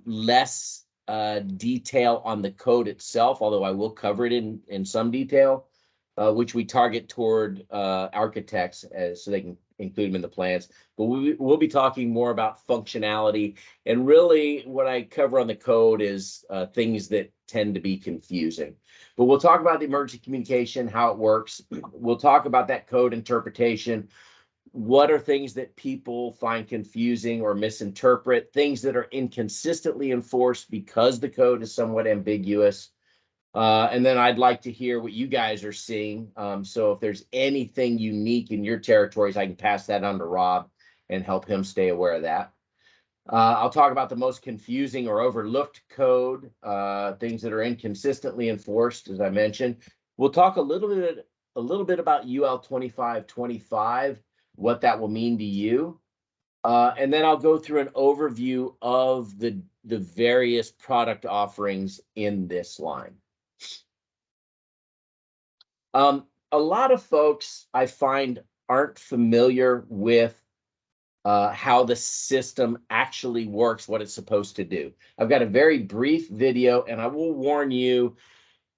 less detail on the code itself, although I will cover it in some detail, which we target toward architects so they can include them in the plans. But we'll be talking more about functionality, and really what I cover on the code is things that tend to be confusing. But we'll talk about the emergency communication, how it works. We'll talk about that code interpretation. What are things that people find confusing or misinterpret, things that are inconsistently enforced because the code is somewhat ambiguous. And then I'd like to hear what you guys are seeing. So if there's anything unique in your territories, I can pass that on to Rob and help him stay aware of that. I'll talk about the most confusing or overlooked code, things that are inconsistently enforced, as I mentioned. We'll talk a little bit about UL 2525, what that will mean to you. And then I'll go through an overview of the various product offerings in this line. A lot of folks I find aren't familiar with how the system actually works, what it's supposed to do. I've got a very brief video, and I will warn you,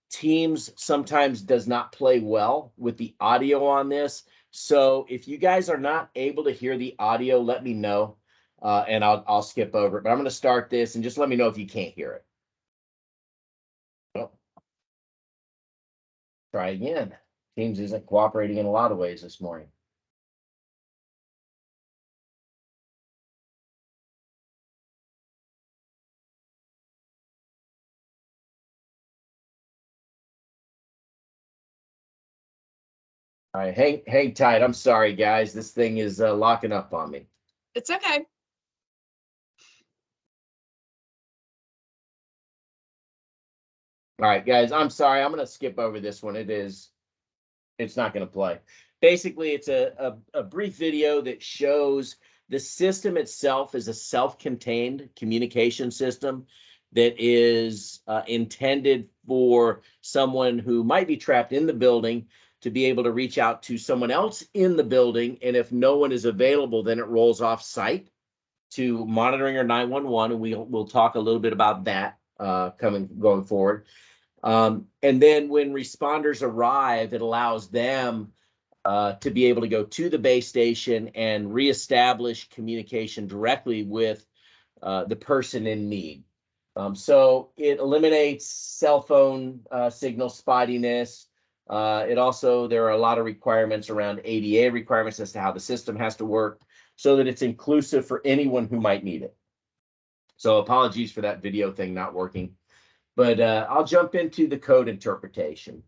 Teams sometimes does not play well with the audio on this. So if you guys are not able to hear the audio, let me know, and I'll skip over it. But I'm going to start this, and just let me know if you can't hear it. Oh. Try again. Teams isn't cooperating in a lot of ways this morning. All right, hang tight. I'm sorry, guys. This thing is locking up on me. It's okay. All right, guys, I'm sorry. I'm going to skip over this one. It's not going to play. Basically, it's a brief video that shows the system itself is a self-contained communication system that is intended for someone who might be trapped in the building to be able to reach out to someone else in the building. And if no one is available, then it rolls off site to monitoring or 911. And we'll talk a little bit about that going forward. And then when responders arrive, it allows them to be able to go to the base station and reestablish communication directly with the person in need. So it eliminates cell phone signal spottiness. There are a lot of requirements around ADA requirements as to how the system has to work so that it's inclusive for anyone who might need it. So apologies for that video thing not working, but I'll jump into the code interpretation.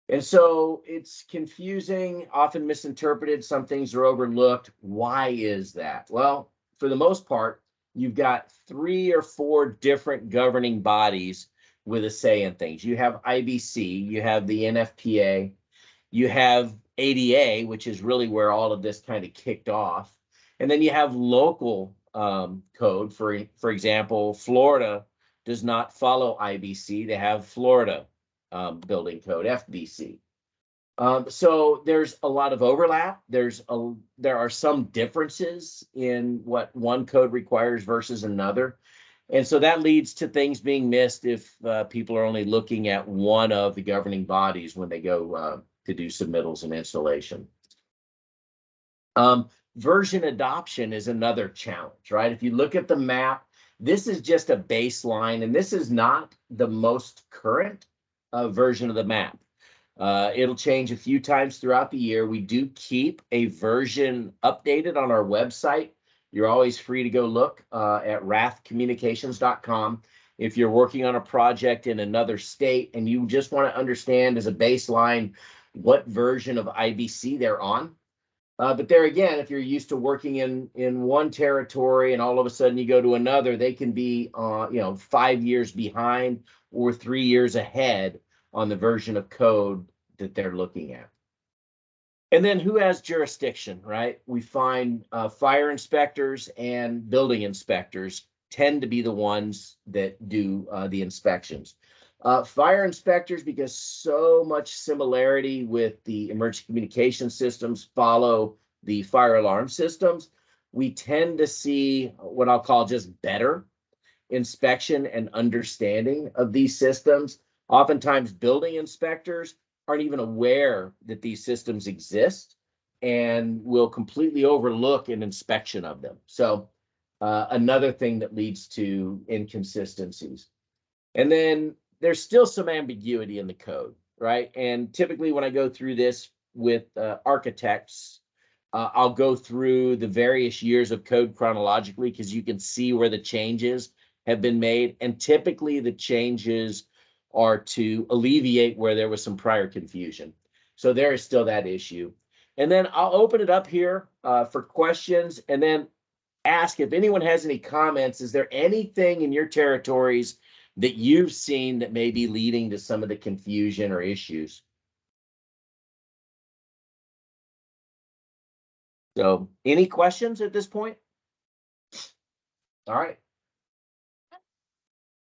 And so it's confusing, often misinterpreted. Some things are overlooked. Why is that? Well, for the most part, you've got 3 or 4 different governing bodies with a say in things. You have IBC, you have the NFPA, you have ADA, which is really where all of this kind of kicked off. And then you have local code. For example, Florida does not follow IBC. They have Florida building code, FBC. So there's a lot of overlap. There are some differences in what one code requires versus another. And so that leads to things being missed if people are only looking at one of the governing bodies when they go to do submittals and installation. Version adoption is another challenge, right? If you look at the map, this is just a baseline, and this is not the most current version of the map. It'll change a few times throughout the year. We do keep a version updated on our website. You're always free to go look at rathcommunications.com. If you're working on a project in another state and you just want to understand as a baseline what version of IBC they're on. But there again, if you're used to working in one territory and all of a sudden you go to another, they can be 5 years behind or 3 years ahead on the version of code that they're looking at. And then who has jurisdiction, right? We find fire inspectors and building inspectors tend to be the ones that do the inspections. Fire inspectors, because so much similarity with the emergency communication systems follow the fire alarm systems, we tend to see what I'll call just better inspection and understanding of these systems. Oftentimes, building inspectors aren't even aware that these systems exist and will completely overlook an inspection of them. So another thing that leads to inconsistencies. And then there's still some ambiguity in the code, right? And typically when I go through this with architects, I'll go through the various years of code chronologically because you can see where the changes have been made. And typically the changes are to alleviate where there was some prior confusion. So there is still that issue. And then I'll open it up here for questions and then ask if anyone has any comments. Is there anything in your territories that you've seen that may be leading to some of the confusion or issues? So any questions at this point? All right.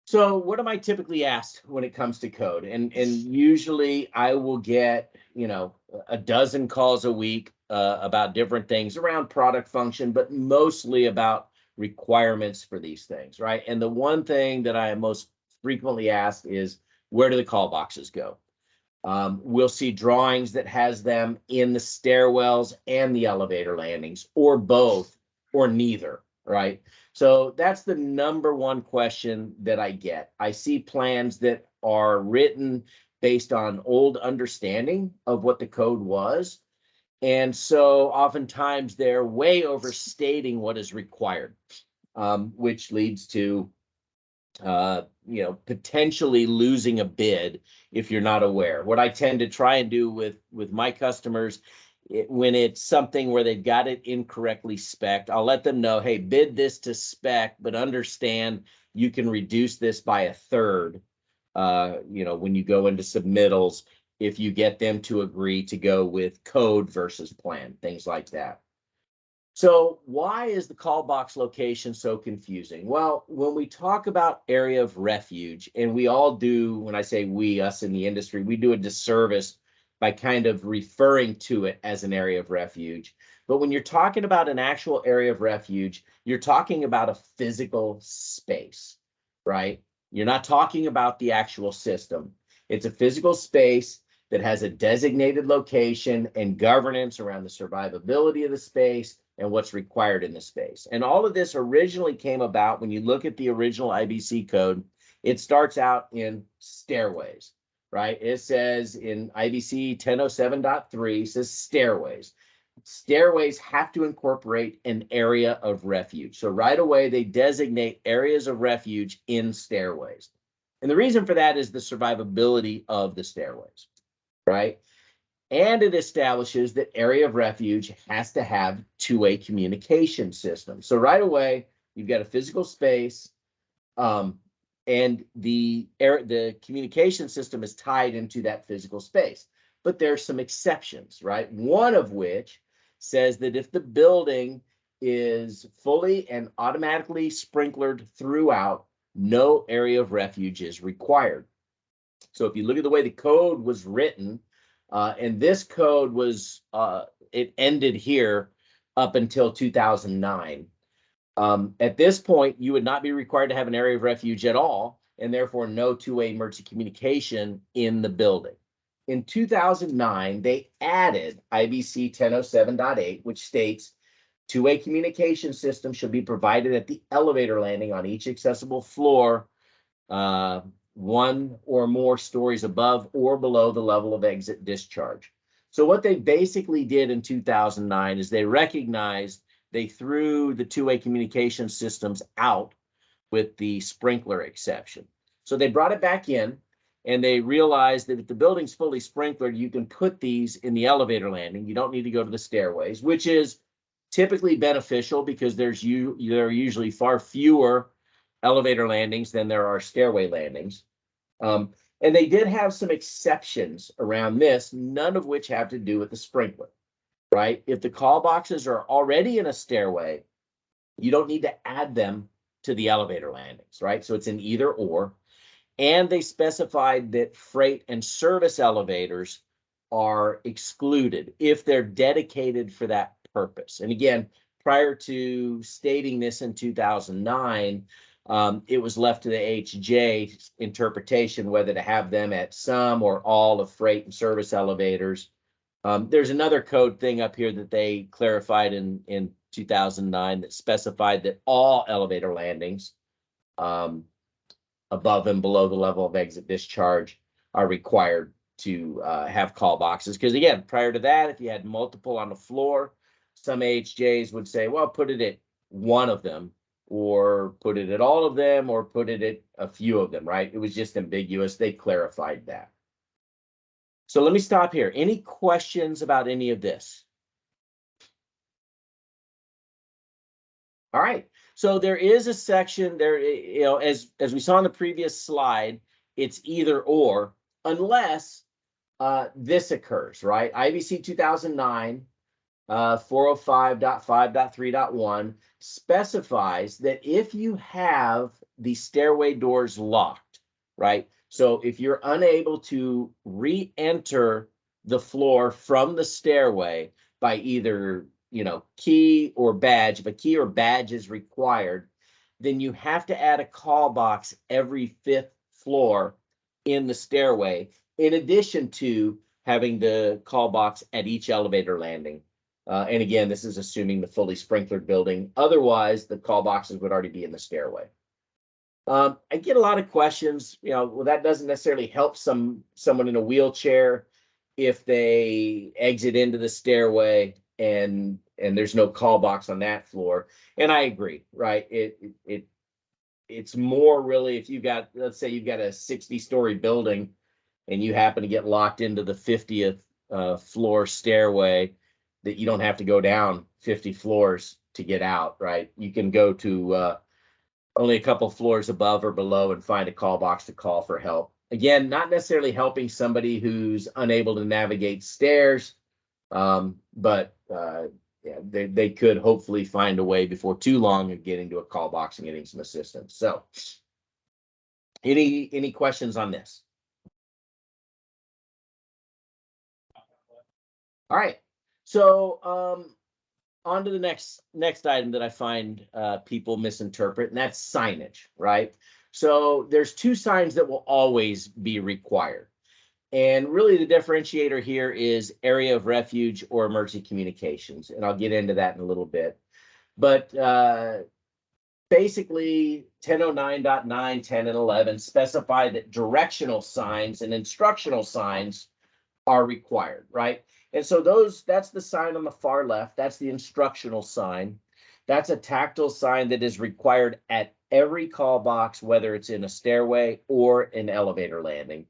So what am I typically asked when it comes to code? And usually I will get, a dozen calls a week about different things around product function, but mostly about requirements for these things, right? And the one thing that I am most frequently asked is, where do the call boxes go? We'll see drawings that has them in the stairwells and the elevator landings, or both, or neither, right? So that's the number one question that I get. I see plans that are written based on old understanding of what the code was. And so oftentimes they're way overstating what is required, which leads to potentially losing a bid if you're not aware. What I tend to try and do with my customers, when it's something where they've got it incorrectly spec'd, I'll let them know, hey, bid this to spec, but understand you can reduce this by a third, when you go into submittals, if you get them to agree to go with code versus plan, things like that. So why is the call box location so confusing? Well, when we talk about area of refuge, and we all do, when I say we, us in the industry, we do a disservice by kind of referring to it as an area of refuge. But when you're talking about an actual area of refuge, you're talking about a physical space, right? You're not talking about the actual system. It's a physical space that has a designated location and governance around the survivability of the space and what's required in the space. And all of this originally came about when you look at the original IBC code, it starts out in stairways, right? It says in IBC 1007.3, says stairways. Stairways have to incorporate an area of refuge. So right away, they designate areas of refuge in stairways. And the reason for that is the survivability of the stairways, right? And it establishes that area of refuge has to have two-way communication system. So right away, you've got a physical space, and the communication system is tied into that physical space. But there's some exceptions, right? One of which says that if the building is fully and automatically sprinklered throughout, no area of refuge is required. So if you look at the way the code was written, and this code was, it ended here up until 2009. At this point, you would not be required to have an area of refuge at all, and therefore no two-way emergency communication in the building. In 2009, they added IBC 1007.8, which states two-way communication system should be provided at the elevator landing on each accessible floor, one or more stories above or below the level of exit discharge. So what they basically did in 2009 is they recognized they threw the two-way communication systems out with the sprinkler exception. So they brought it back in, and they realized that if the building's fully sprinklered, you can put these in the elevator landing. You don't need to go to the stairways, which is typically beneficial because there are usually far fewer elevator landings than there are stairway landings. And they did have some exceptions around this, none of which have to do with the sprinkler, right? If the call boxes are already in a stairway, you don't need to add them to the elevator landings, right? So it's an either or. And they specified that freight and service elevators are excluded if they're dedicated for that purpose. And again, prior to stating this in 2009, It was left to the HJ interpretation whether to have them at some or all of freight and service elevators. There's another code thing up here that they clarified in 2009 that specified that all elevator landings above and below the level of exit discharge are required to have call boxes. Because again, prior to that, if you had multiple on the floor, some AHJs would say, well, put it at one of them, or put it at all of them, or put it at a few of them, right? It was just ambiguous. They clarified that. So let me stop here. Any questions about any of this? All right. So there is a section there, you know, as we saw in the previous slide, it's either or, unless this occurs, right? IBC 2009 405.5.3.1 specifies that if you have the stairway doors locked, right? So if you're unable to re-enter the floor from the stairway by either, you know, key or badge, if a key or badge is required, then you have to add a call box every fifth floor in the stairway, in addition to having the call box at each elevator landing. And again, this is assuming the fully sprinklered building. Otherwise, the call boxes would already be in the stairway. I get a lot of questions, you know, well, that doesn't necessarily help someone in a wheelchair if they exit into the stairway and there's no call box on that floor. And I agree, right? It's more really if you've got, let's say you've got a 60-story building and you happen to get locked into the 50th floor stairway, that you don't have to go down 50 floors to get out, right? You can go to only a couple floors above or below and find a call box to call for help. Again, not necessarily helping somebody who's unable to navigate stairs, but yeah, they could hopefully find a way before too long of getting to a call box and getting some assistance. So any questions on this? All right. So on to the next item that I find people misinterpret, and that's signage, right? So there's two signs that will always be required. And really the differentiator here is area of refuge or emergency communications. And I'll get into that in a little bit. But basically 1009.9, 10, and 11 specify that directional signs and instructional signs are required, right? And so that's the sign on the far left. That's the instructional sign. That's a tactile sign that is required at every call box, whether it's in a stairway or an elevator landing.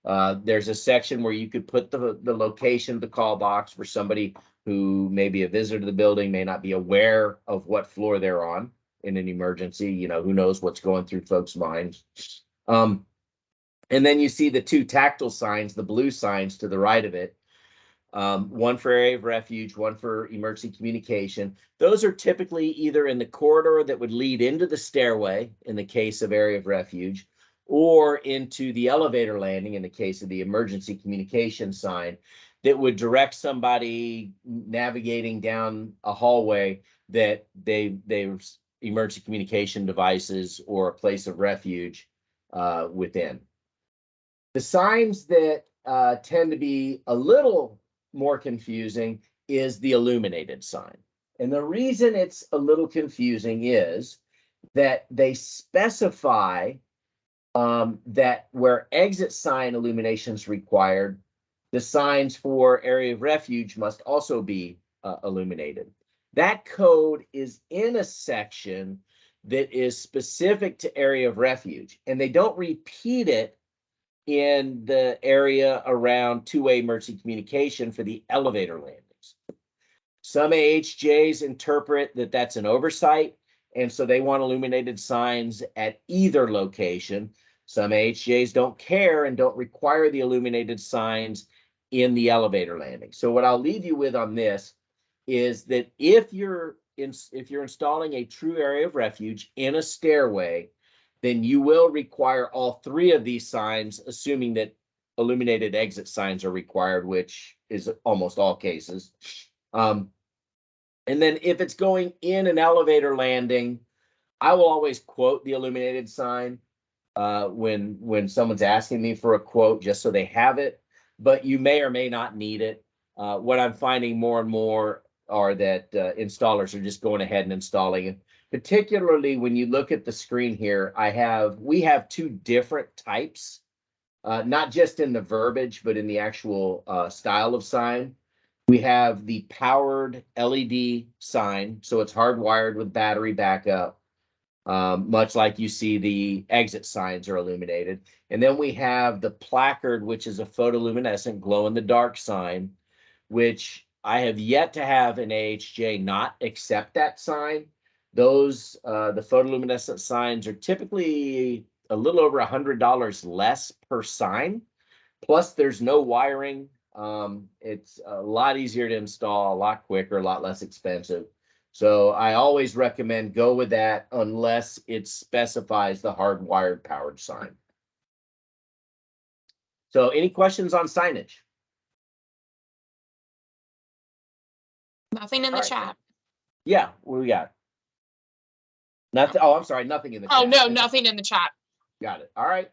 There's a section where you could put the location of the call box for somebody who may be a visitor to the building, may not be aware of what floor they're on in an emergency. You know, who knows what's going through folks' minds. And then you see the two tactile signs, the blue signs to the right of it. One for area of refuge, one for emergency communication. Those are typically either in the corridor that would lead into the stairway in the case of area of refuge, or into the elevator landing in the case of the emergency communication sign that would direct somebody navigating down a hallway that there's emergency communication devices or a place of refuge within. The signs that tend to be a little more confusing is the illuminated sign. And the reason it's a little confusing is that they specify that where exit sign illumination is required, the signs for area of refuge must also be illuminated. That code is in a section that is specific to area of refuge, and they don't repeat it in the area around two-way emergency communication for the elevator landings. Some AHJs interpret that that's an oversight, and so they want illuminated signs at either location. Some AHJs don't care and don't require the illuminated signs in the elevator landing. So what I'll leave you with on this is that if you're installing a true area of refuge in a stairway, then you will require all three of these signs, assuming that illuminated exit signs are required, which is almost all cases. And then if it's going in an elevator landing, I will always quote the illuminated sign when someone's asking me for a quote, just so they have it. But you may or may not need it. What I'm finding more and more are that installers are just going ahead and installing it. Particularly when you look at the screen here, we have two different types, not just in the verbiage, but in the actual style of sign. We have the powered LED sign, so it's hardwired with battery backup, much like you see the exit signs are illuminated. And then we have the placard, which is a photoluminescent glow-in-the-dark sign, which I have yet to have an AHJ not accept that sign. Those, the photoluminescent signs are typically a little over $100 less per sign. Plus, there's no wiring. It's a lot easier to install, a lot quicker, a lot less expensive. So I always recommend go with that unless it specifies the hardwired powered sign. So any questions on signage? Nothing in the chat. Yeah, what we got? Nothing. Oh, I'm sorry, nothing in the chat. Oh, no, nothing in the chat. Got it. All right.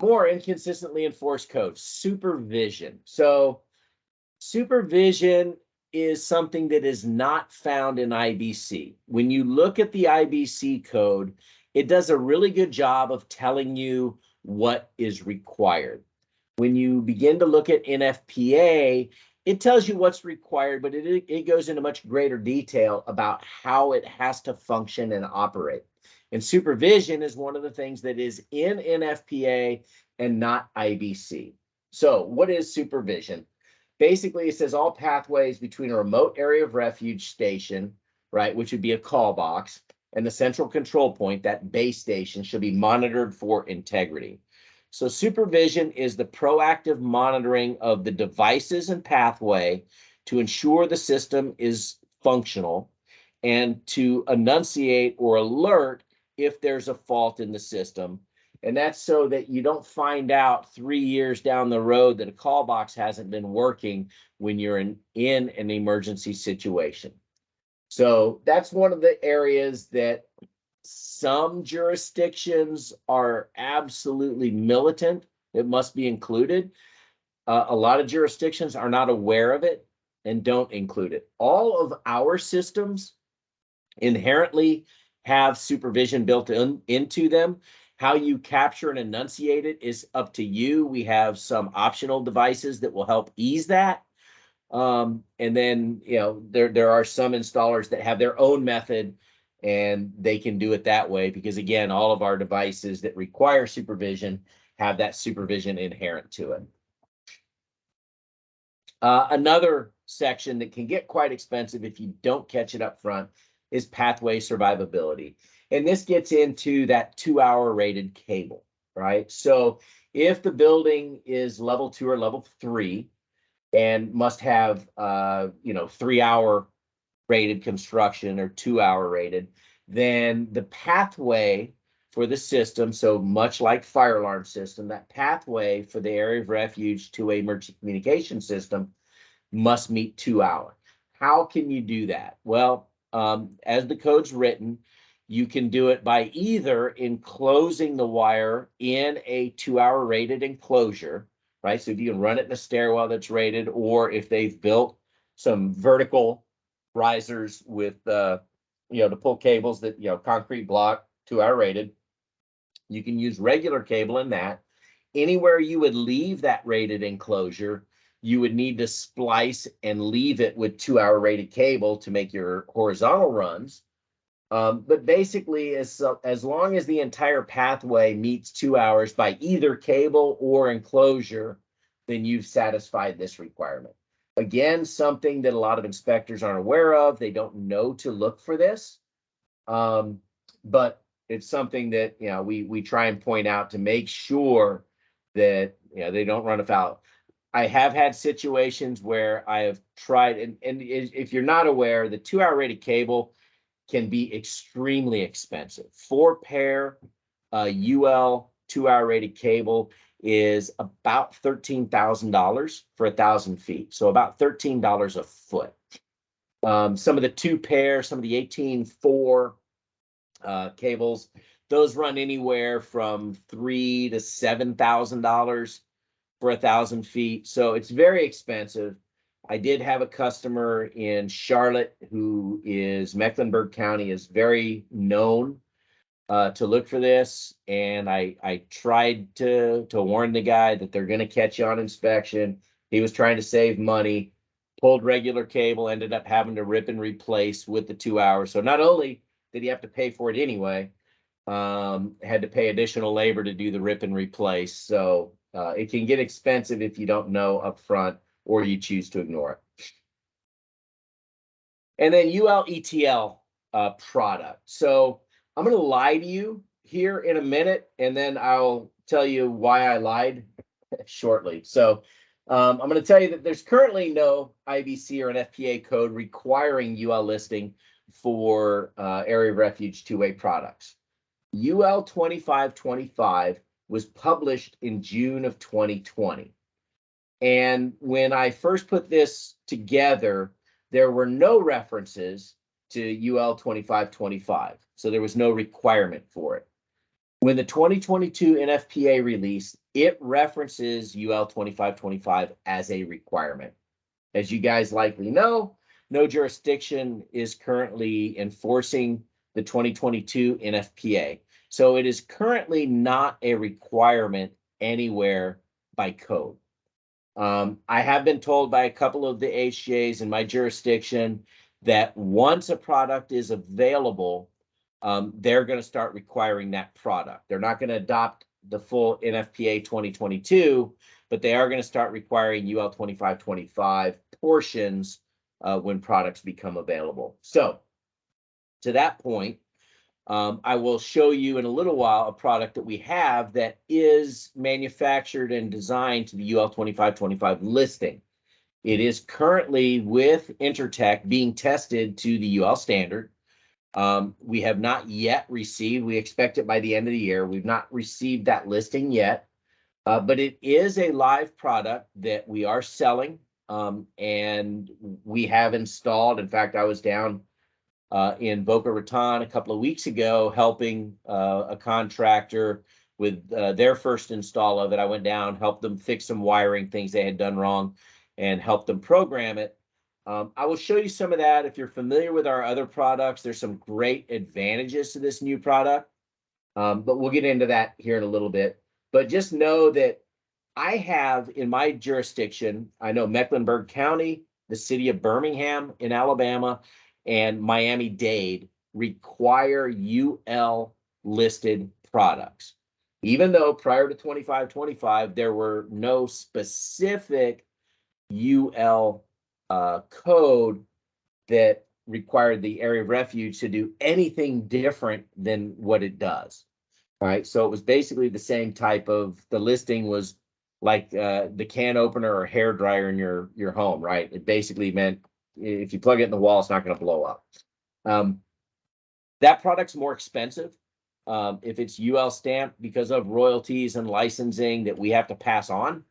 More inconsistently enforced codes, supervision. So supervision is something that is not found in IBC. When you look at the IBC code, it does a really good job of telling you what is required. When you begin to look at NFPA, it tells you what's required, but it goes into much greater detail about how it has to function and operate. And supervision is one of the things that is in NFPA and not IBC. So what is supervision? Basically, it says all pathways between a remote area of refuge station, right, which would be a call box, and the central control point, that base station, should be monitored for integrity. So supervision is the proactive monitoring of the devices and pathway to ensure the system is functional and to enunciate or alert if there's a fault in the system. And that's so that you don't find out 3 years down the road that a call box hasn't been working when you're in an emergency situation. So that's one of the areas that some jurisdictions are absolutely militant. It must be included. A lot of jurisdictions are not aware of it and don't include it. All of our systems inherently have supervision built into them. How you capture and enunciate it is up to you. We have some optional devices that will help ease that. And then, there are some installers that have their own method and they can do it that way because, again, all of our devices that require supervision have that supervision inherent to it. Another section that can get quite expensive if you don't catch it up front is pathway survivability. And this gets into that 2-hour rated cable, right? So if the building is level 2 or level 3 and must have 3-hour rated construction or 2-hour rated, then the pathway for the system, so much like fire alarm system, that pathway for the area of refuge to a emergency communication system must meet 2 hours. How can you do that? Well, as the code's written, you can do it by either enclosing the wire in a 2-hour rated enclosure, right? So if you can run it in a stairwell that's rated, or if they've built some vertical risers with, to pull cables that, concrete block, 2-hour rated, you can use regular cable in that. Anywhere you would leave that rated enclosure, you would need to splice and leave it with 2-hour rated cable to make your horizontal runs. But basically, as long as the entire pathway meets 2 hours by either cable or enclosure, then you've satisfied this requirement. Again, something that a lot of inspectors aren't aware of. They don't know to look for this. But it's something that, we try and point out to make sure that, they don't run afoul. I have had situations where I have tried, and if you're not aware, the 2-hour rated cable can be extremely expensive. 4-pair UL 2-hour rated cable is about $13,000 for 1,000 feet. So about $13 a foot. Some of the 2-pair, some of the 18.4 cables, those run anywhere from $3,000 to $7,000 for 1,000 feet. So it's very expensive. I did have a customer in Charlotte who is Mecklenburg County is very known to look for this, and I tried to warn the guy that they're going to catch you on inspection. He was trying to save money, pulled regular cable, ended up having to rip and replace with the 2 hours. So not only did he have to pay for it anyway, had to pay additional labor to do the rip and replace. So it can get expensive if you don't know up front or you choose to ignore it. And then UL ETL product. So I'm going to lie to you here in a minute, and then I'll tell you why I lied shortly. So I'm going to tell you that there's currently no IBC or NFPA code requiring UL listing for Area of Refuge two-way products. UL 2525 was published in June of 2020. And when I first put this together, there were no references to UL 2525. So there was no requirement for it. When the 2022 NFPA released, it references UL 2525 as a requirement. As you guys likely know, no jurisdiction is currently enforcing the 2022 NFPA. So it is currently not a requirement anywhere by code. I have been told by a couple of the HJs in my jurisdiction that once a product is available, they're going to start requiring that product. They're not going to adopt the full NFPA 2022, but they are going to start requiring UL 2525 portions when products become available. So to that point, I will show you in a little while a product that we have that is manufactured and designed to the UL 2525 listing. It is currently with Intertech being tested to the UL standard. We have not yet received, we expect it by the end of the year. We've not received that listing yet, but it is a live product that we are selling and we have installed. In fact, I was down in Boca Raton a couple of weeks ago, helping a contractor with their first install of it. I went down, helped them fix some wiring, things they had done wrong, and helped them program it. I will show you some of that. If you're familiar with our other products, there's some great advantages to this new product, but we'll get into that here in a little bit. But just know that I have in my jurisdiction, I know Mecklenburg County, the city of Birmingham in Alabama, and Miami-Dade require UL listed products. Even though prior to 2525, there were no specific UL code that required the Area of Refuge to do anything different than what it does. All right, so it was basically the same type of, the listing was like the can opener or hair dryer in your home, right? It basically meant if you plug it in the wall, it's not going to blow up. That product's more expensive if it's UL stamped because of royalties and licensing that we have to pass on.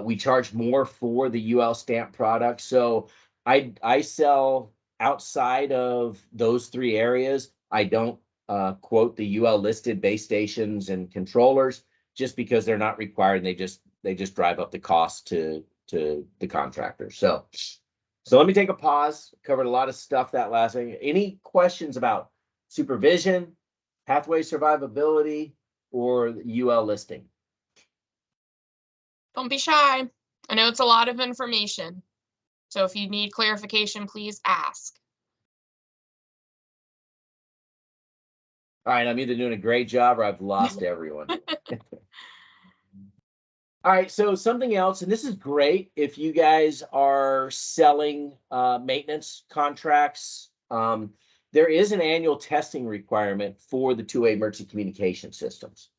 We charge more for the UL stamp product. So I sell outside of those three areas. I don't quote the UL listed base stations and controllers just because they're not required, and they just drive up the cost to the contractor. So let me take a pause. Covered a lot of stuff that last thing. Any questions about supervision, pathway survivability, or UL listing? Don't be shy. I know it's a lot of information. So if you need clarification, please ask. All right, I'm either doing a great job or I've lost everyone. All right, so something else, and this is great if you guys are selling maintenance contracts. There is an annual testing requirement for the two-way emergency communication systems.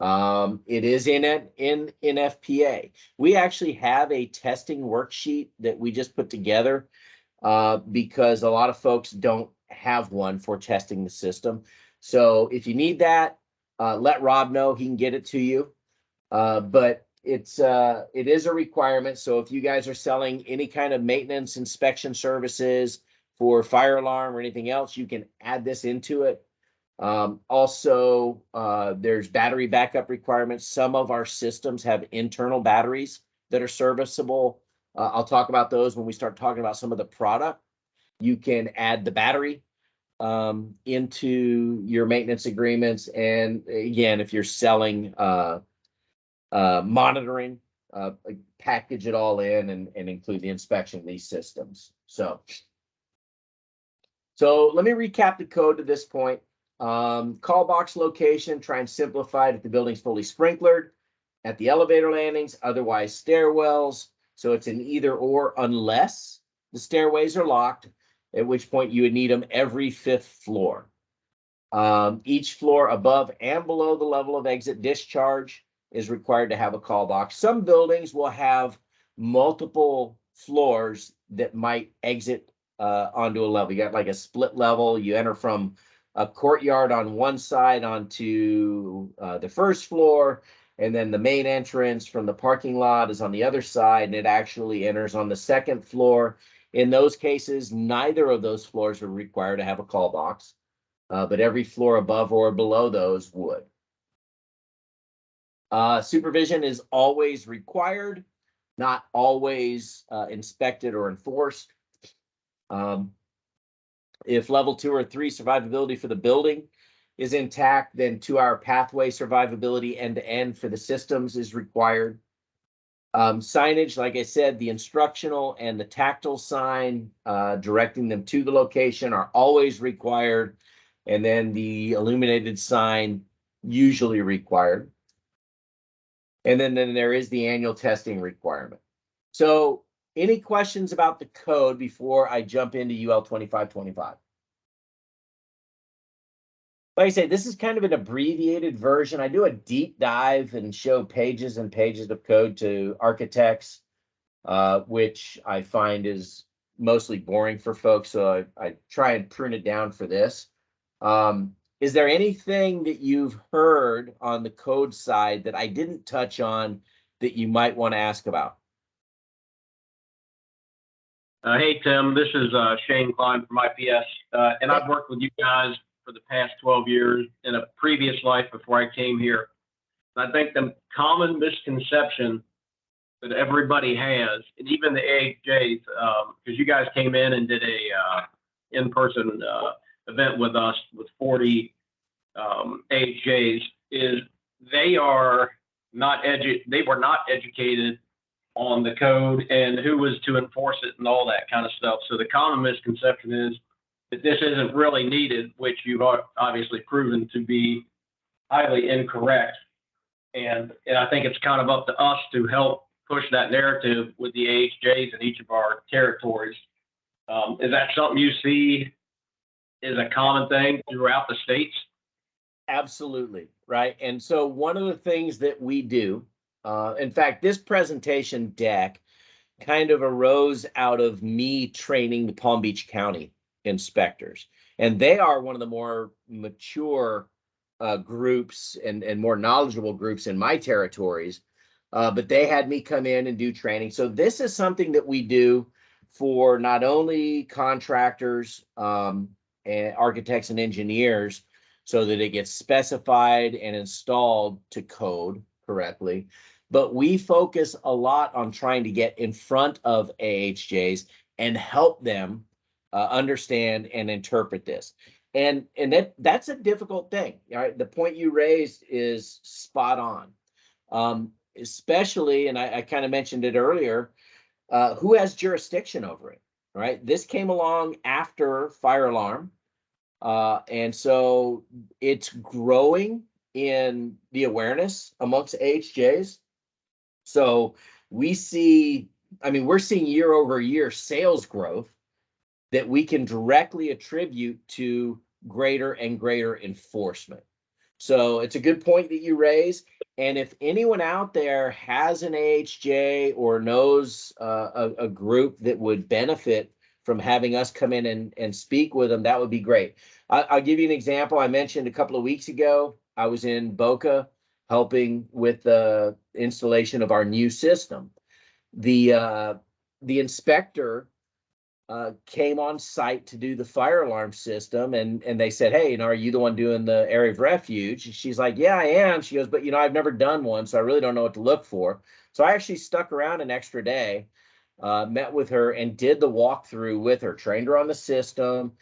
It is in NFPA. We actually have a testing worksheet that we just put together because a lot of folks don't have one for testing the system. So if you need that, let Rob know. He can get it to you. But it is a requirement. So if you guys are selling any kind of maintenance inspection services for fire alarm or anything else, you can add this into it. Also, there's battery backup requirements. Some of our systems have internal batteries that are serviceable. I'll talk about those when we start talking about some of the product. You can add the battery into your maintenance agreements. And again, if you're selling monitoring, package it all in and include the inspection of these systems. So let me recap the code to this point. Call box location, try and simplify it if the building's fully sprinklered, at the elevator landings, otherwise stairwells. So it's an either or unless the stairways are locked, at which point you would need them every 5th floor. Each floor above and below the level of exit discharge is required to have a call box. Some buildings will have multiple floors that might exit onto a level. You got like a split level. You enter from a courtyard on one side onto the 1st floor, and then the main entrance from the parking lot is on the other side, and it actually enters on the 2nd floor. In those cases, neither of those floors are required to have a call box, but every floor above or below those would. Supervision is always required, not always inspected or enforced. If level 2 or 3 survivability for the building is intact, then 2-hour pathway survivability end-to-end for the systems is required. Signage, like I said, the instructional and the tactile sign directing them to the location are always required. And then the illuminated sign usually required. And then there is the annual testing requirement. So any questions about the code before I jump into UL 2525? Like I say, this is kind of an abbreviated version. I do a deep dive and show pages and pages of code to architects, which I find is mostly boring for folks. So I try and prune it down for this. Is there anything that you've heard on the code side that I didn't touch on that you might want to ask about? Hey, Tim, this is Shane Klein from IPS, and I've worked with you guys for the past 12 years in a previous life before I came here. I think the common misconception that everybody has, and even the AHJs, because you guys came in and did a in-person event with us with 40 AHJs, is they were not educated on the code and who was to enforce it and all that kind of stuff. So the common misconception is that this isn't really needed, which you've obviously proven to be highly incorrect. And I think it's kind of up to us to help push that narrative with the AHJs in each of our territories. Is that something you see is a common thing throughout the states? Absolutely, right. And so one of the things that we do, in fact, this presentation deck kind of arose out of me training the Palm Beach County inspectors. And they are one of the more mature groups and more knowledgeable groups in my territories. But they had me come in and do training. So this is something that we do for not only contractors and architects and engineers, so that it gets specified and installed to code correctly. But we focus a lot on trying to get in front of AHJs and help them understand and interpret this. And that's a difficult thing. Right? The point you raised is spot on. Especially, and I kind of mentioned it earlier, who has jurisdiction over it, right? This came along after fire alarm. And so it's growing in the awareness amongst AHJs. So we're seeing year over year sales growth that we can directly attribute to greater and greater enforcement. So it's a good point that you raise. And if anyone out there has an AHJ or knows a group that would benefit from having us come in and speak with them, that would be great. I'll give you an example. I mentioned a couple of weeks ago, I was in Boca helping with the installation of our new system. The inspector came on site to do the fire alarm system, and they said, "Hey, are you the one doing the Area of Refuge?" She's like, "Yeah, I am." She goes, "But I've never done one, so I really don't know what to look for." So I actually stuck around an extra day, met with her, and did the walkthrough with her, trained her on the system,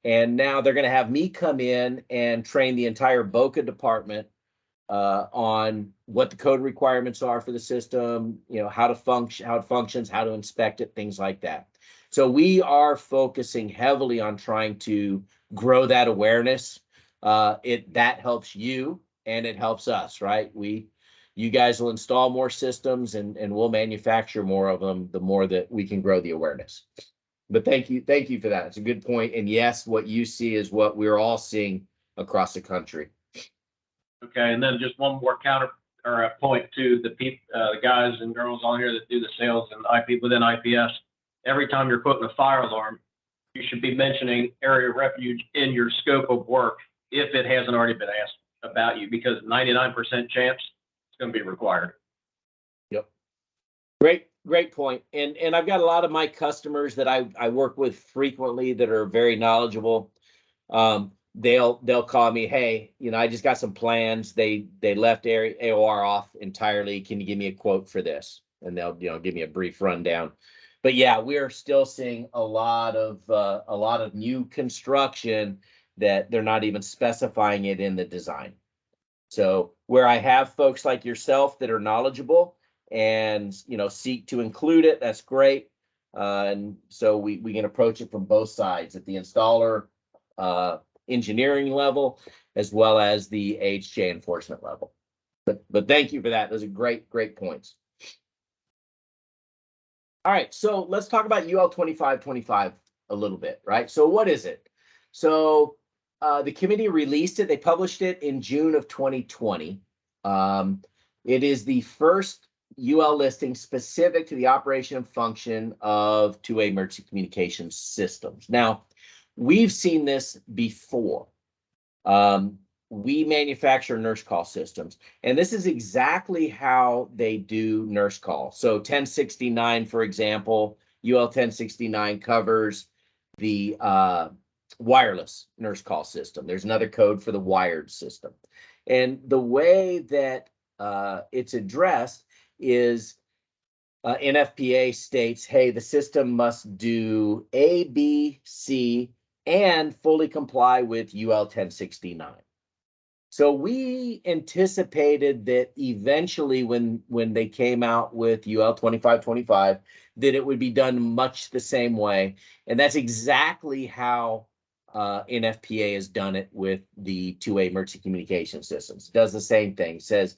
and now they're going to have me come in and train the entire Boca department on what the code requirements are for the system, how to function, how it functions, how to inspect it, things like that. So we are focusing heavily on trying to grow that awareness. That helps you and it helps us, right? You guys will install more systems and we'll manufacture more of them, the more that we can grow the awareness. But thank you for that. It's a good point. And yes, what you see is what we're all seeing across the country. Okay, and then just one more counter or a point to the guys and girls on here that do the sales and IP within IPS. Every time you're putting a fire alarm, you should be mentioning Area of Refuge in your scope of work if it hasn't already been asked about you, because 99% chance it's going to be required. Yep. Great point. And I've got a lot of my customers that I work with frequently that are very knowledgeable. They'll call me, "Hey, I just got some plans. They left AOR off entirely. Can you give me a quote for this?" And they'll give me a brief rundown. But yeah, we're still seeing a lot of new construction that they're not even specifying it in the design. So where I have folks like yourself that are knowledgeable and seek to include it, that's great. And so we can approach it from both sides, at the installer engineering level as well as the AHJ enforcement level. But thank you for that. Those are great points. All right, so let's talk about UL 2525 a little bit, right? So what is it? So the committee released it. They published it in June of 2020. It is the first UL listing specific to the operation and function of two-way emergency communications systems. Now, we've seen this before. We manufacture nurse call systems, and this is exactly how they do nurse call. So 1069, for example, UL 1069 covers the wireless nurse call system. There's another code for the wired system. And the way that it's addressed is NFPA states, hey, the system must do A, B, C, and fully comply with UL 1069. So we anticipated that eventually when they came out with UL 2525, that it would be done much the same way. And that's exactly how NFPA has done it with the two-way emergency communication systems. It does the same thing. It says,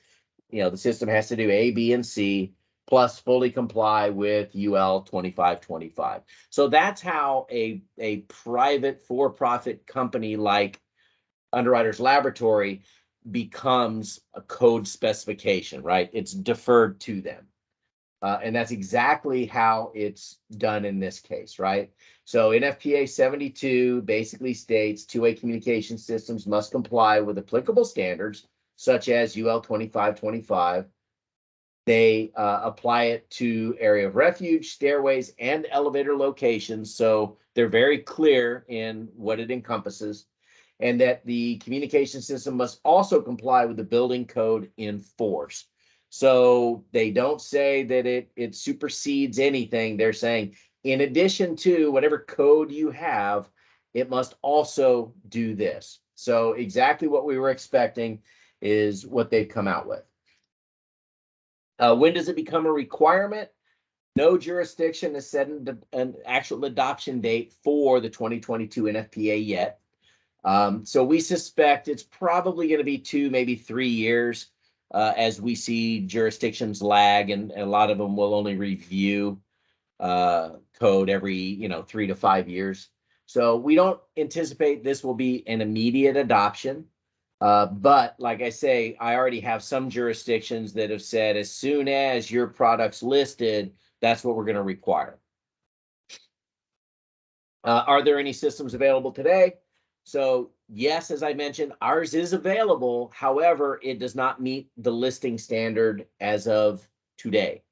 the system has to do A, B, and C, plus fully comply with UL 2525. So that's how a private for-profit company like Underwriters Laboratory becomes a code specification, right? It's deferred to them. And that's exactly how it's done in this case, right? So NFPA 72 basically states two-way communication systems must comply with applicable standards, such as UL 2525. They apply it to area of refuge, stairways, and elevator locations. So they're very clear in what it encompasses. And that the communication system must also comply with the building code in force. So they don't say that it supersedes anything. They're saying, in addition to whatever code you have, it must also do this. So exactly what we were expecting is what they've come out with. When does it become a requirement? No jurisdiction has set an actual adoption date for the 2022 NFPA yet. So we suspect it's probably going to be 2, maybe 3 years as we see jurisdictions lag, and a lot of them will only review code every 3 to 5 years. So we don't anticipate this will be an immediate adoption. But like I say, I already have some jurisdictions that have said as soon as your product's listed, that's what we're going to require. Are there any systems available today? So yes, as I mentioned, ours is available. However, it does not meet the listing standard as of today.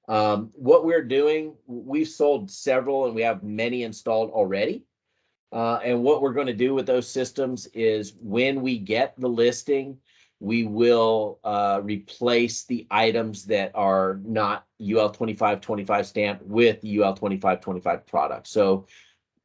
What we're doing, we've sold several and we have many installed already. And what we're going to do with those systems is when we get the listing, we will replace the items that are not UL 2525 stamped with UL 2525 products. So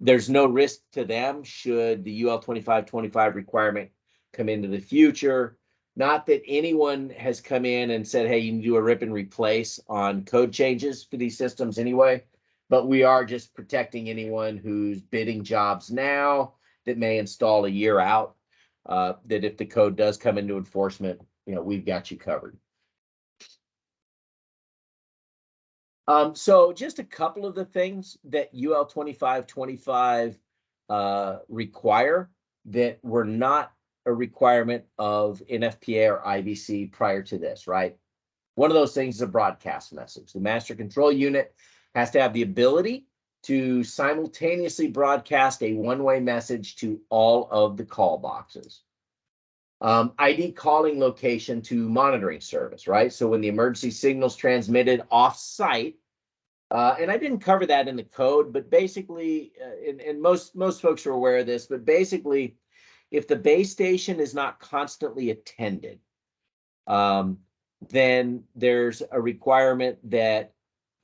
there's no risk to them should the UL 2525 requirement come into the future. Not that anyone has come in and said, hey, you can do a rip and replace on code changes for these systems anyway. But we are just protecting anyone who's bidding jobs now that may install a year out, that if the code does come into enforcement, we've got you covered. So just a couple of the things that UL 2525 require that were not a requirement of NFPA or IBC prior to this, right? One of those things is a broadcast message. The master control unit has to have the ability to simultaneously broadcast a one-way message to all of the call boxes. ID calling location to monitoring service, right? So when the emergency signal's transmitted off-site, and I didn't cover that in the code, but basically, and most folks are aware of this, but basically, if the base station is not constantly attended, then there's a requirement that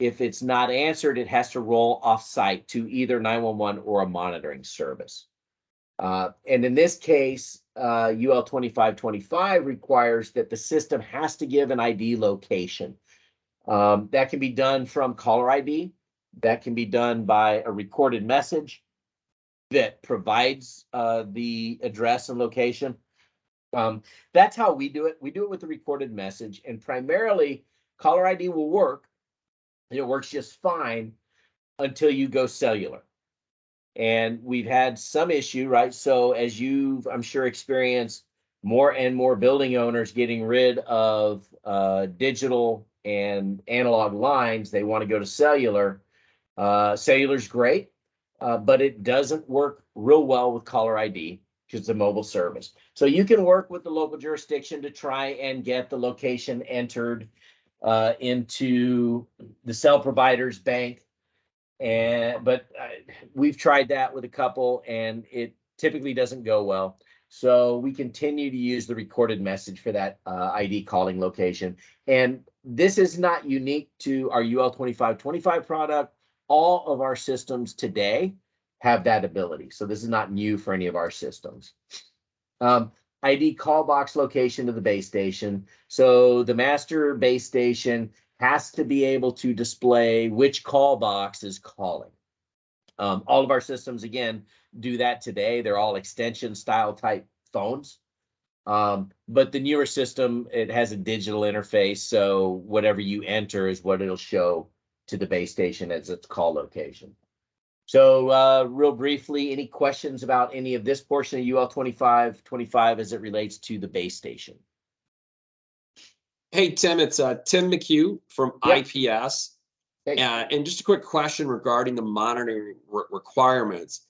if it's not answered, it has to roll off-site to either 911 or a monitoring service. And in this case, UL 2525 requires that the system has to give an ID location. That can be done from caller ID. That can be done by a recorded message that provides the address and location. That's how we do it. We do it with a recorded message, and primarily caller ID will work. It works just fine until you go cellular. And we've had some issue, right? So as you've, I'm sure, experienced more and more building owners getting rid of digital and analog lines, they want to go to cellular. Cellular's great, but it doesn't work real well with caller ID because it's a mobile service. So you can work with the local jurisdiction to try and get the location entered into the cell provider's bank. But we've tried that with a couple and it typically doesn't go well. So we continue to use the recorded message for that ID calling location. And this is not unique to our UL 2525 product. All of our systems today have that ability. So this is not new for any of our systems. ID call box location to the base station. So the master base station has to be able to display which call box is calling. All of our systems, again, do that today. They're all extension style type phones. But the newer system, it has a digital interface. So whatever you enter is what it'll show to the base station as its call location. So real briefly, any questions about any of this portion of UL 2525 as it relates to the base station? Hey, Tim, it's Tim McHugh from IPS. Hey. And just a quick question regarding the monitoring requirements.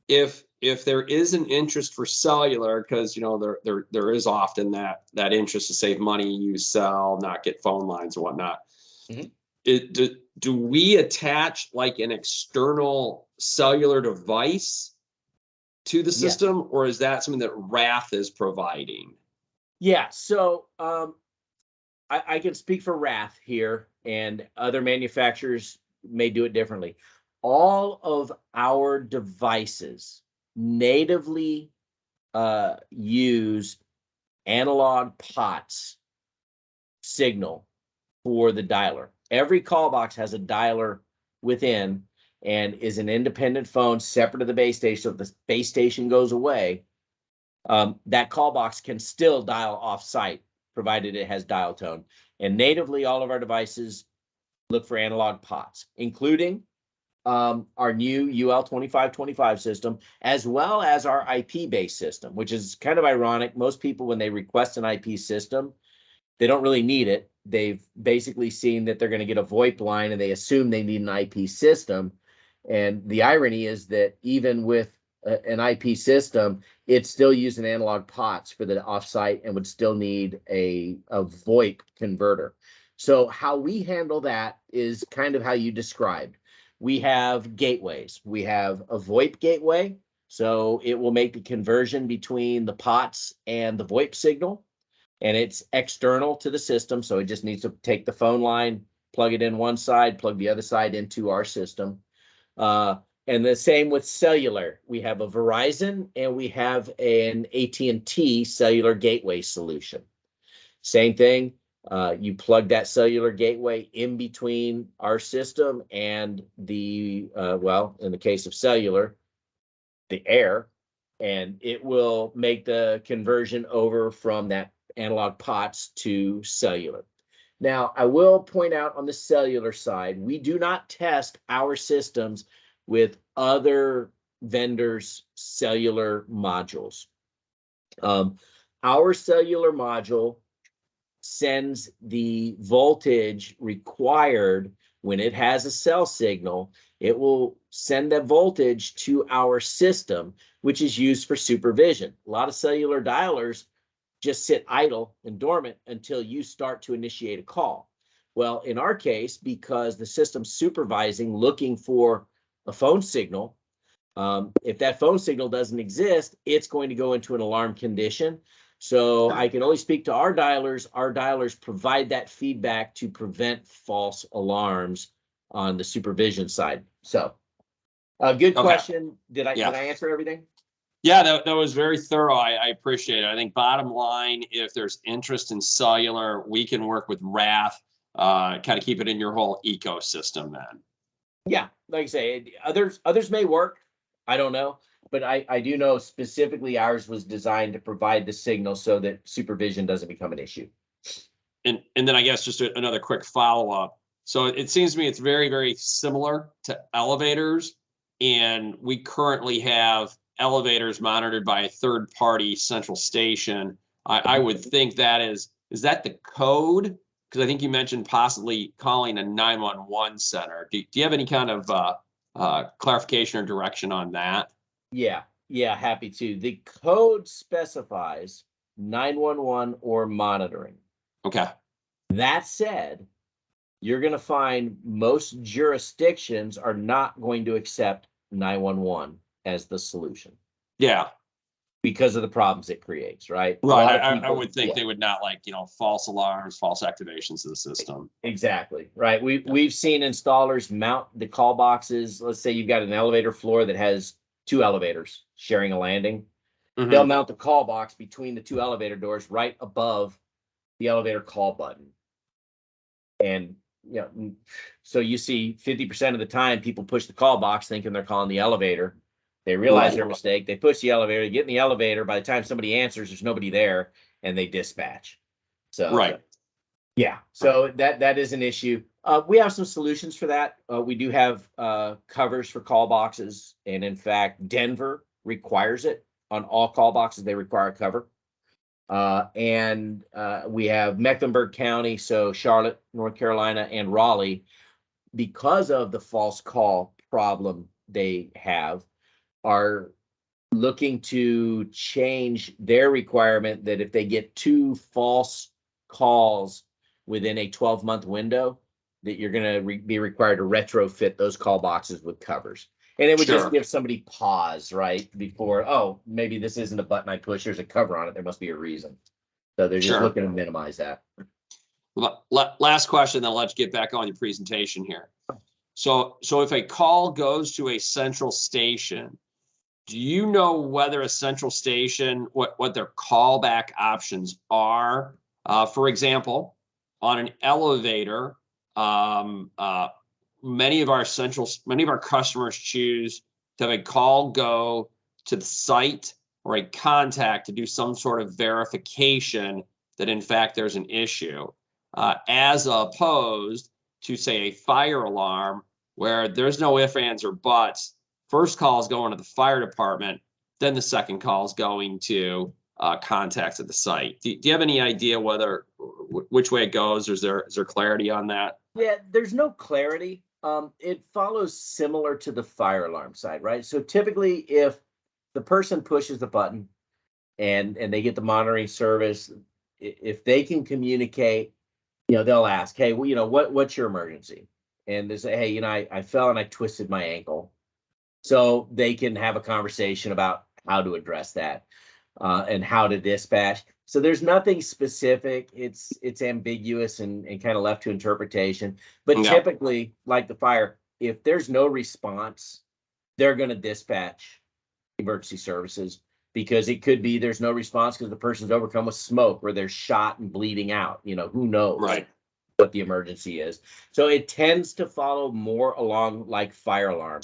If there is an interest for cellular, because there is often that interest to save money, use cell, not get phone lines and whatnot. Mm-hmm. Do we attach like an external cellular device to the system, or is that something that Rath is providing? Yeah, so I can speak for Rath here, and other manufacturers may do it differently. All of our devices natively use analog POTS signal for the dialer. Every call box has a dialer within and is an independent phone separate of the base station. So if the base station goes away, that call box can still dial off-site, provided it has dial tone. And natively, all of our devices look for analog POTS, including our new UL 2525 system, as well as our IP-based system, which is kind of ironic. Most people, when they request an IP system, they don't really need it. They've basically seen that they're going to get a VoIP line and they assume they need an IP system. And the irony is that even with an IP system, it's still using analog pots for the offsite and would still need a VoIP converter. So how we handle that is kind of how you described. We have gateways. We have a VoIP gateway, so it will make the conversion between the pots and the VoIP signal, and it's external to the system, so it just needs to take the phone line, plug it in one side, plug the other side into our system. And the same with cellular. We have a Verizon and we have an AT&T cellular gateway solution. Same thing. You plug that cellular gateway in between our system and the, well, in the case of cellular, the air, and it will make the conversion over from that analog pots to cellular. Now, I will point out on the cellular side, we do not test our systems with other vendors' cellular modules. Our cellular module sends the voltage required when it has a cell signal. It will send that voltage to our system, which is used for supervision. A lot of cellular dialers just sit idle and dormant until you start to initiate a call. Well, in our case, because the system's supervising, looking for a phone signal, if that phone signal doesn't exist, it's going to go into an alarm condition. So I can only speak to our dialers. Our dialers provide that feedback to prevent false alarms on the supervision side. So, good question. Did I answer everything? Yeah, that was very thorough. I appreciate it. I think bottom line, if there's interest in cellular, we can work with Rath, kind of keep it in your whole ecosystem then. Yeah, like I say, others may work. I don't know, but I do know specifically ours was designed to provide the signal so that supervision doesn't become an issue. And then I guess just another quick follow-up. So it seems to me it's very, very similar to elevators, and we currently have elevators monitored by a third-party central station. I would think that is that the code? Because I think you mentioned possibly calling a 911 center. Do you have any kind of clarification or direction on that? Yeah, happy to. The code specifies 911 or monitoring. Okay. That said, you're going to find most jurisdictions are not going to accept 911 as the solution. Yeah. Because of the problems it creates, right? Right. I would think they would not like, false alarms, false activations of the system. Exactly. Right. We've seen installers mount the call boxes. Let's say you've got an elevator floor that has 2 elevators sharing a landing. Mm-hmm. They'll mount the call box between the 2 elevator doors right above the elevator call button. And, so you see 50% of the time people push the call box thinking they're calling the elevator. They realize their mistake. They push the elevator, get in the elevator. By the time somebody answers, there's nobody there, and they dispatch. So, yeah. So that is an issue. We have some solutions for that. We do have covers for call boxes, and in fact, Denver requires it on all call boxes. They require a cover. And we have Mecklenburg County, so Charlotte, North Carolina, and Raleigh, because of the false call problem they have, are looking to change their requirement that if they get 2 false calls within a 12-month window, that you're going to be required to retrofit those call boxes with covers. And it would just give somebody pause, right? Before, oh, maybe this isn't a button I push. There's a cover on it. There must be a reason. So they're just looking to minimize that. Last question, then let's get back on your presentation here. So if a call goes to a central station, do you know whether a central station, what their callback options are? For example, on an elevator, many of our customers choose to have a call go to the site or a contact to do some sort of verification that in fact there's an issue, as opposed to, say, a fire alarm where there's no ifs, ands, or buts. First call is going to the fire department, then the second call is going to contacts at the site. Do you have any idea which way it goes? Is there clarity on that? Yeah, there's no clarity. It follows similar to the fire alarm side, right? So typically, if the person pushes the button and they get the monitoring service, if they can communicate, they'll ask, hey, well, what's your emergency? And they say, hey, I fell and I twisted my ankle. So they can have a conversation about how to address that and how to dispatch. So there's nothing specific. It's ambiguous and kind of left to interpretation. But Yeah. typically, like the fire, if there's no response, they're going to dispatch emergency services, because it could be there's no response because the person's overcome with smoke or they're shot and bleeding out. Who knows Right. what the emergency is. So it tends to follow more along like fire alarm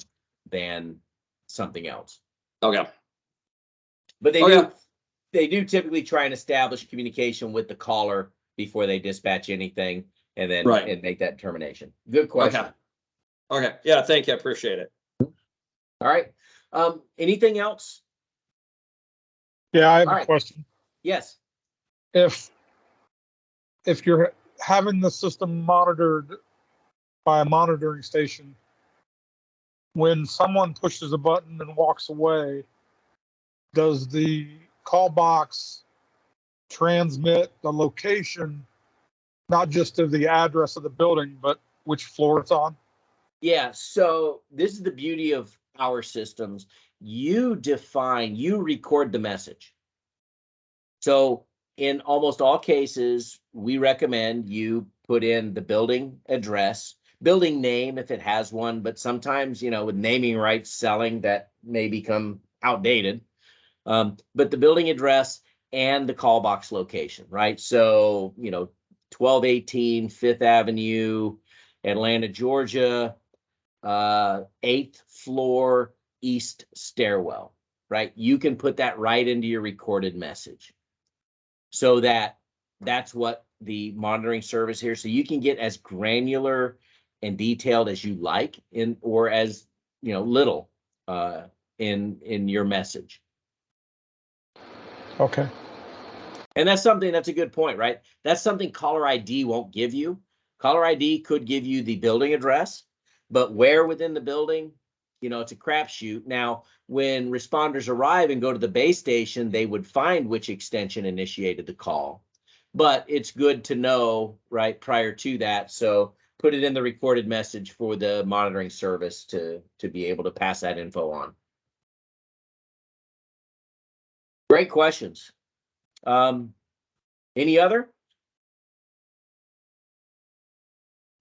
than something else. Okay. But Okay. they do typically try and establish communication with the caller before they dispatch anything, and then Right. and make that determination. Good question. Okay. Yeah, thank you. I appreciate it. All right. Anything else? Yeah, I have All a right. question. Yes. If you're having the system monitored by a monitoring station, when someone pushes a button and walks away, does the call box transmit the location, not just of the address of the building, but which floor it's on? Yeah. So this is the beauty of our systems. You record the message. So in almost all cases, we recommend you put in the building address, building name if it has one, but sometimes, with naming rights selling, that may become outdated. But the building address and the call box location, right? So, 1218 Fifth Avenue, Atlanta, Georgia, 8th floor, east stairwell, right? You can put that right into your recorded message. So that's what the monitoring service here. So you can get as granular and detailed as you like or as little in your message. Okay. And that's a good point, right? That's something caller ID won't give you. Caller ID could give you the building address, but where within the building, it's a crapshoot. Now, when responders arrive and go to the base station, they would find which extension initiated the call. But it's good to know, right, prior to that. So put it in the recorded message for the monitoring service to be able to pass that info on. Great questions. Any other?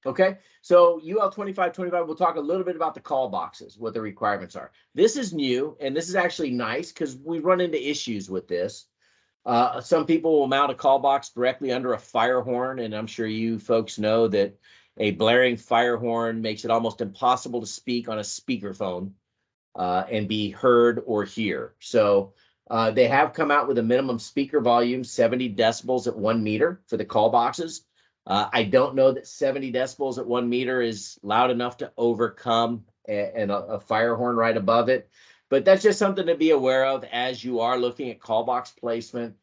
Okay, so UL 2525, we'll talk a little bit about the call boxes, what the requirements are. This is new, and this is actually nice because we run into issues with this. Some people will mount a call box directly under a fire horn, and I'm sure you folks know that a blaring fire horn makes it almost impossible to speak on a speakerphone and be heard or hear. So they have come out with a minimum speaker volume, 70 decibels at 1 meter for the call boxes. I don't know that 70 decibels at 1 meter is loud enough to overcome a fire horn right above it. But that's just something to be aware of as you are looking at call box placement.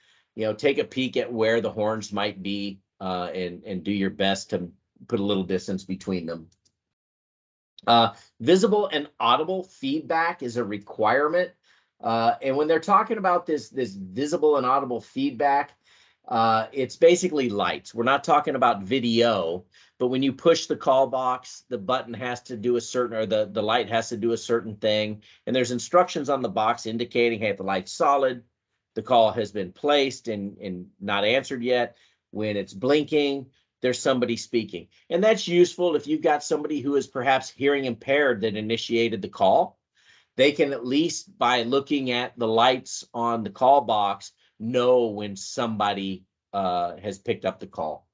Take a peek at where the horns might be and do your best to put a little distance between them. Visible and audible feedback is a requirement. And when they're talking about this visible and audible feedback, it's basically lights. We're not talking about video, but when you push the call box, the button has to do a certain, or the light has to do a certain thing. And there's instructions on the box indicating, hey, if the light's solid, the call has been placed and not answered yet. When it's blinking, there's somebody speaking. And that's useful if you've got somebody who is perhaps hearing impaired that initiated the call. They can, at least by looking at the lights on the call box, know when somebody has picked up the call.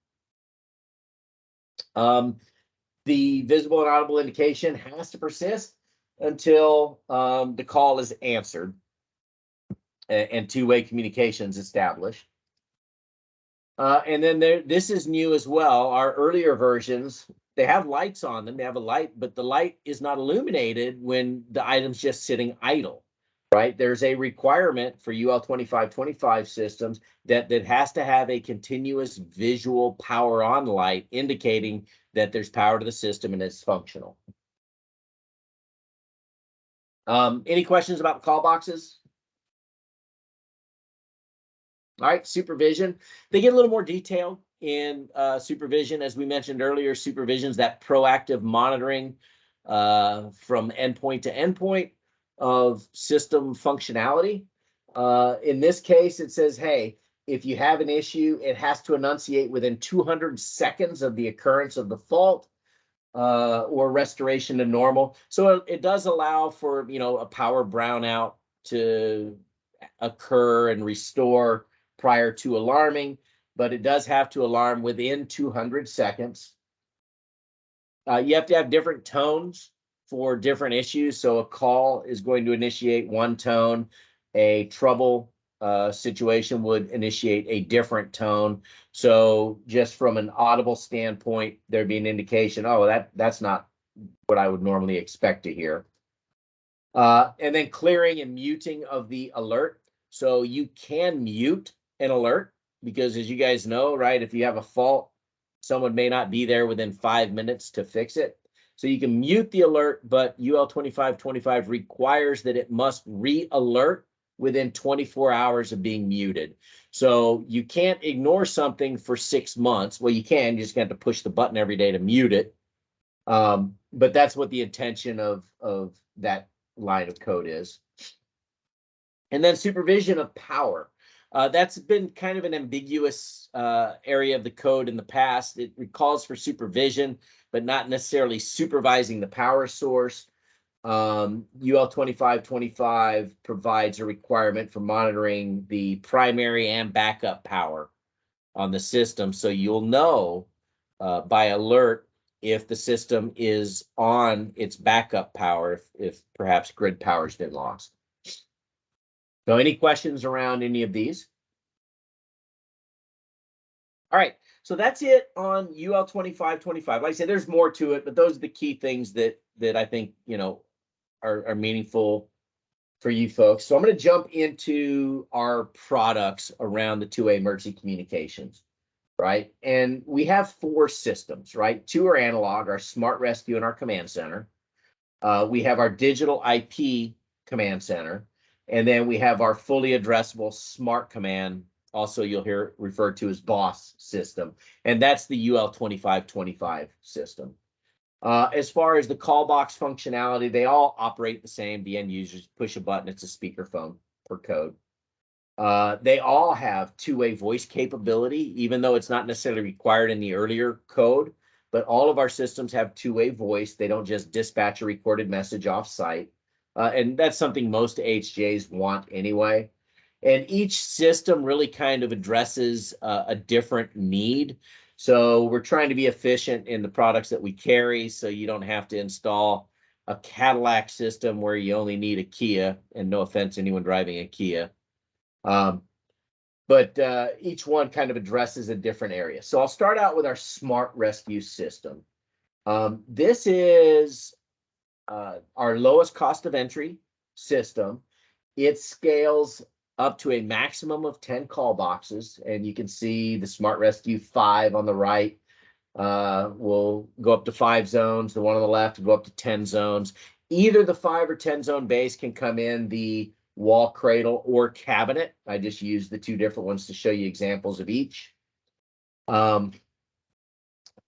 The visible and audible indication has to persist until the call is answered and two-way communications established. And then this is new as well. Our earlier versions, they have lights on them. They have a light, but the light is not illuminated when the item's just sitting idle, right? There's a requirement for UL 2525 systems that has to have a continuous visual power on light indicating that there's power to the system and it's functional. Any questions about the call boxes? All right, supervision. They get a little more detailed in supervision. As we mentioned earlier, supervision is that proactive monitoring from endpoint to endpoint of system functionality. In this case, it says, hey, if you have an issue, it has to enunciate within 200 seconds of the occurrence of the fault or restoration to normal. So it does allow for, a power brownout to occur and restore prior to alarming, but it does have to alarm within 200 seconds. You have to have different tones for different issues. So a call is going to initiate one tone, a trouble situation would initiate a different tone. So just from an audible standpoint, there'd be an indication, oh, that's not what I would normally expect to hear. And then clearing and muting of the alert. So you can mute an alert because, as you guys know, right, if you have a fault, someone may not be there within 5 minutes to fix it. So you can mute the alert, but UL 2525 requires that it must re-alert within 24 hours of being muted. So you can't ignore something for 6 months. Well, you can, you just have to push the button every day to mute it. But that's what the intention of that line of code is. And then supervision of power. That's been kind of an ambiguous area of the code in the past. It calls for supervision, but not necessarily supervising the power source. UL 2525 provides a requirement for monitoring the primary and backup power on the system. So you'll know by alert if the system is on its backup power, if perhaps grid power has been lost. So any questions around any of these? All right, so that's it on UL 2525. Like I said, there's more to it, but those are the key things that I think, are meaningful for you folks. So I'm going to jump into our products around the two-way emergency communications, right? And we have 4 systems, right? 2 are analog, our Smart Rescue and our Command Center. We have our digital IP Command Center, and then we have our fully addressable Smart Command, also you'll hear referred to as BOSS system, and that's the UL 2525 system. As far as the call box functionality, they all operate the same. The end users push a button, it's a speakerphone per code. They all have two-way voice capability, even though it's not necessarily required in the earlier code, but all of our systems have two-way voice. They don't just dispatch a recorded message off-site. And that's something most HJs want anyway. And each system really kind of addresses a different need. So we're trying to be efficient in the products that we carry, so you don't have to install a Cadillac system where you only need a Kia, and no offense to anyone driving a Kia. But each one kind of addresses a different area. So I'll start out with our Smart Rescue system. This is our lowest cost of entry system. It scales up to a maximum of 10 call boxes, and you can see the Smart Rescue 5 on the right will go up to 5 zones. The one on the left will go up to 10 zones. Either the 5 or 10 zone base can come in the wall cradle or cabinet. I just used the 2 different ones to show you examples of each. All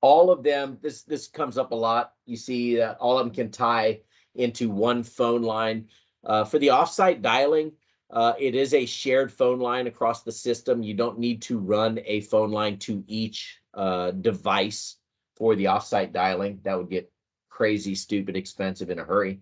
of them, this comes up a lot. You see that all of them can tie into one phone line. For the offsite dialing, it is a shared phone line across the system. You don't need to run a phone line to each device for the offsite dialing. That would get crazy, stupid, expensive in a hurry.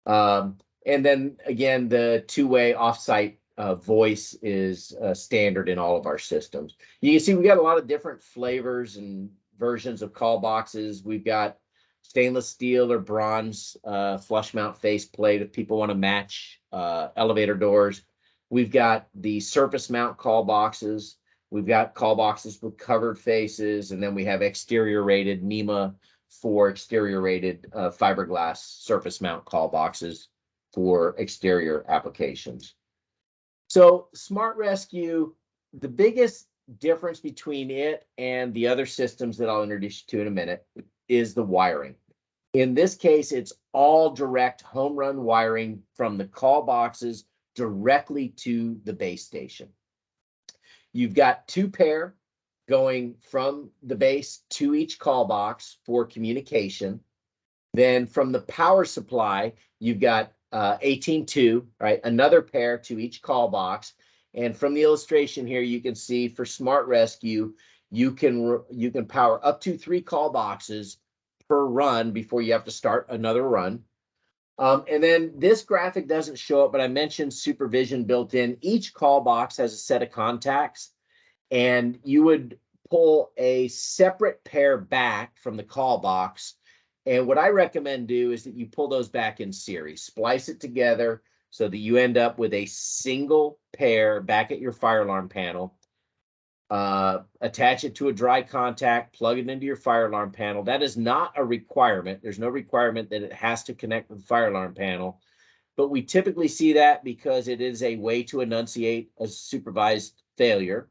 And then again, the two-way offsite voice is standard in all of our systems. You can see we got a lot of different flavors and versions of call boxes. We've got stainless steel or bronze flush mount faceplate if people want to match elevator doors. We've got the surface mount call boxes. We've got call boxes with covered faces, and then we have exterior rated NEMA for exterior rated fiberglass surface mount call boxes for exterior applications. So Smart Rescue, the biggest difference between it and the other systems that I'll introduce you to in a minute is the wiring. In this case, it's all direct home run wiring from the call boxes directly to the base station. You've got 2 pair going from the base to each call box for communication. Then from the power supply, you've got 18.2, right? Another pair to each call box. And from the illustration here, you can see for Smart Rescue, you can power up to 3 call boxes per run before you have to start another run. And then this graphic doesn't show it, but I mentioned Supervision built in. Each call box has a set of contacts, and you would pull a separate pair back from the call box. And what I recommend do is that you pull those back in series, splice it together so that you end up with a single pair back at your fire alarm panel. Attach it to a dry contact, plug it into your fire alarm panel. That is not a requirement. There's no requirement that it has to connect with the fire alarm panel. But we typically see that because it is a way to enunciate a supervised failure.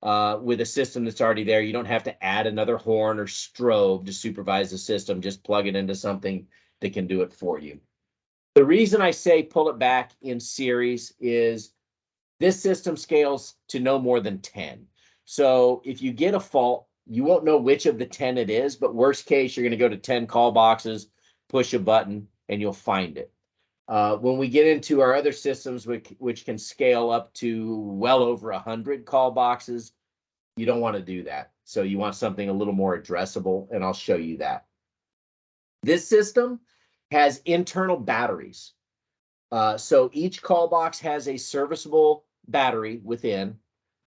With a system that's already there, you don't have to add another horn or strobe to supervise the system. Just plug it into something that can do it for you. The reason I say pull it back in series is this system scales to no more than 10. So if you get a fault, you won't know which of the 10 it is, but worst case, you're going to go to 10 call boxes, push a button, and you'll find it. When we get into our other systems, which can scale up to well over 100 call boxes, you don't want to do that. So you want something a little more addressable, and I'll show you that. This system has internal batteries. So each call box has a serviceable battery within.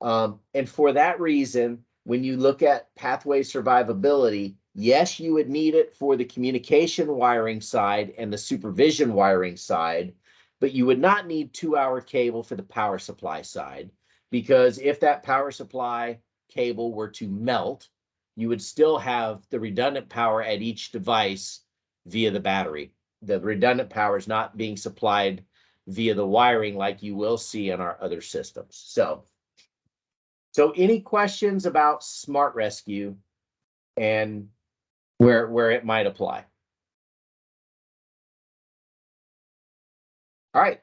And for that reason, when you look at pathway survivability, yes, you would need it for the communication wiring side and the supervision wiring side, but you would not need 2-hour cable for the power supply side, because if that power supply cable were to melt, you would still have the redundant power at each device via the battery. The redundant power is not being supplied via the wiring like you will see in our other systems. So any questions about Smart Rescue and where it might apply? All right,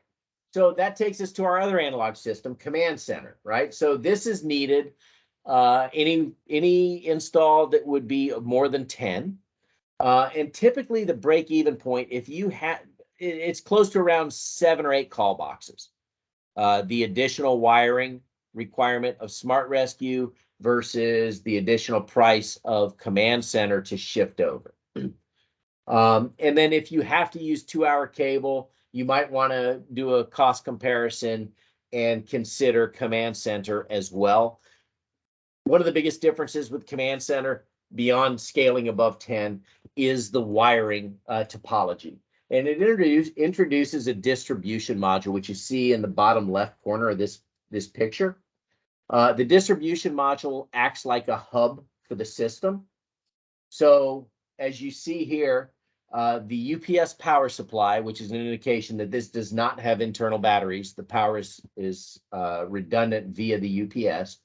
so that takes us to our other analog system, Command Center, right? So this is needed, any install that would be more than 10. And typically the break-even point, if you have, it's close to around 7 or 8 call boxes. The additional wiring requirement of Smart Rescue versus the additional price of Command Center to shift over. And then if you have to use 2-hour cable, you might want to do a cost comparison and consider Command Center as well. One of the biggest differences with Command Center beyond scaling above 10 is the wiring topology. And it introduces a distribution module, which you see in the bottom left corner of this picture. The distribution module acts like a hub for the system. So as you see here, the UPS power supply, which is an indication that this does not have internal batteries. The power is redundant via the UPS.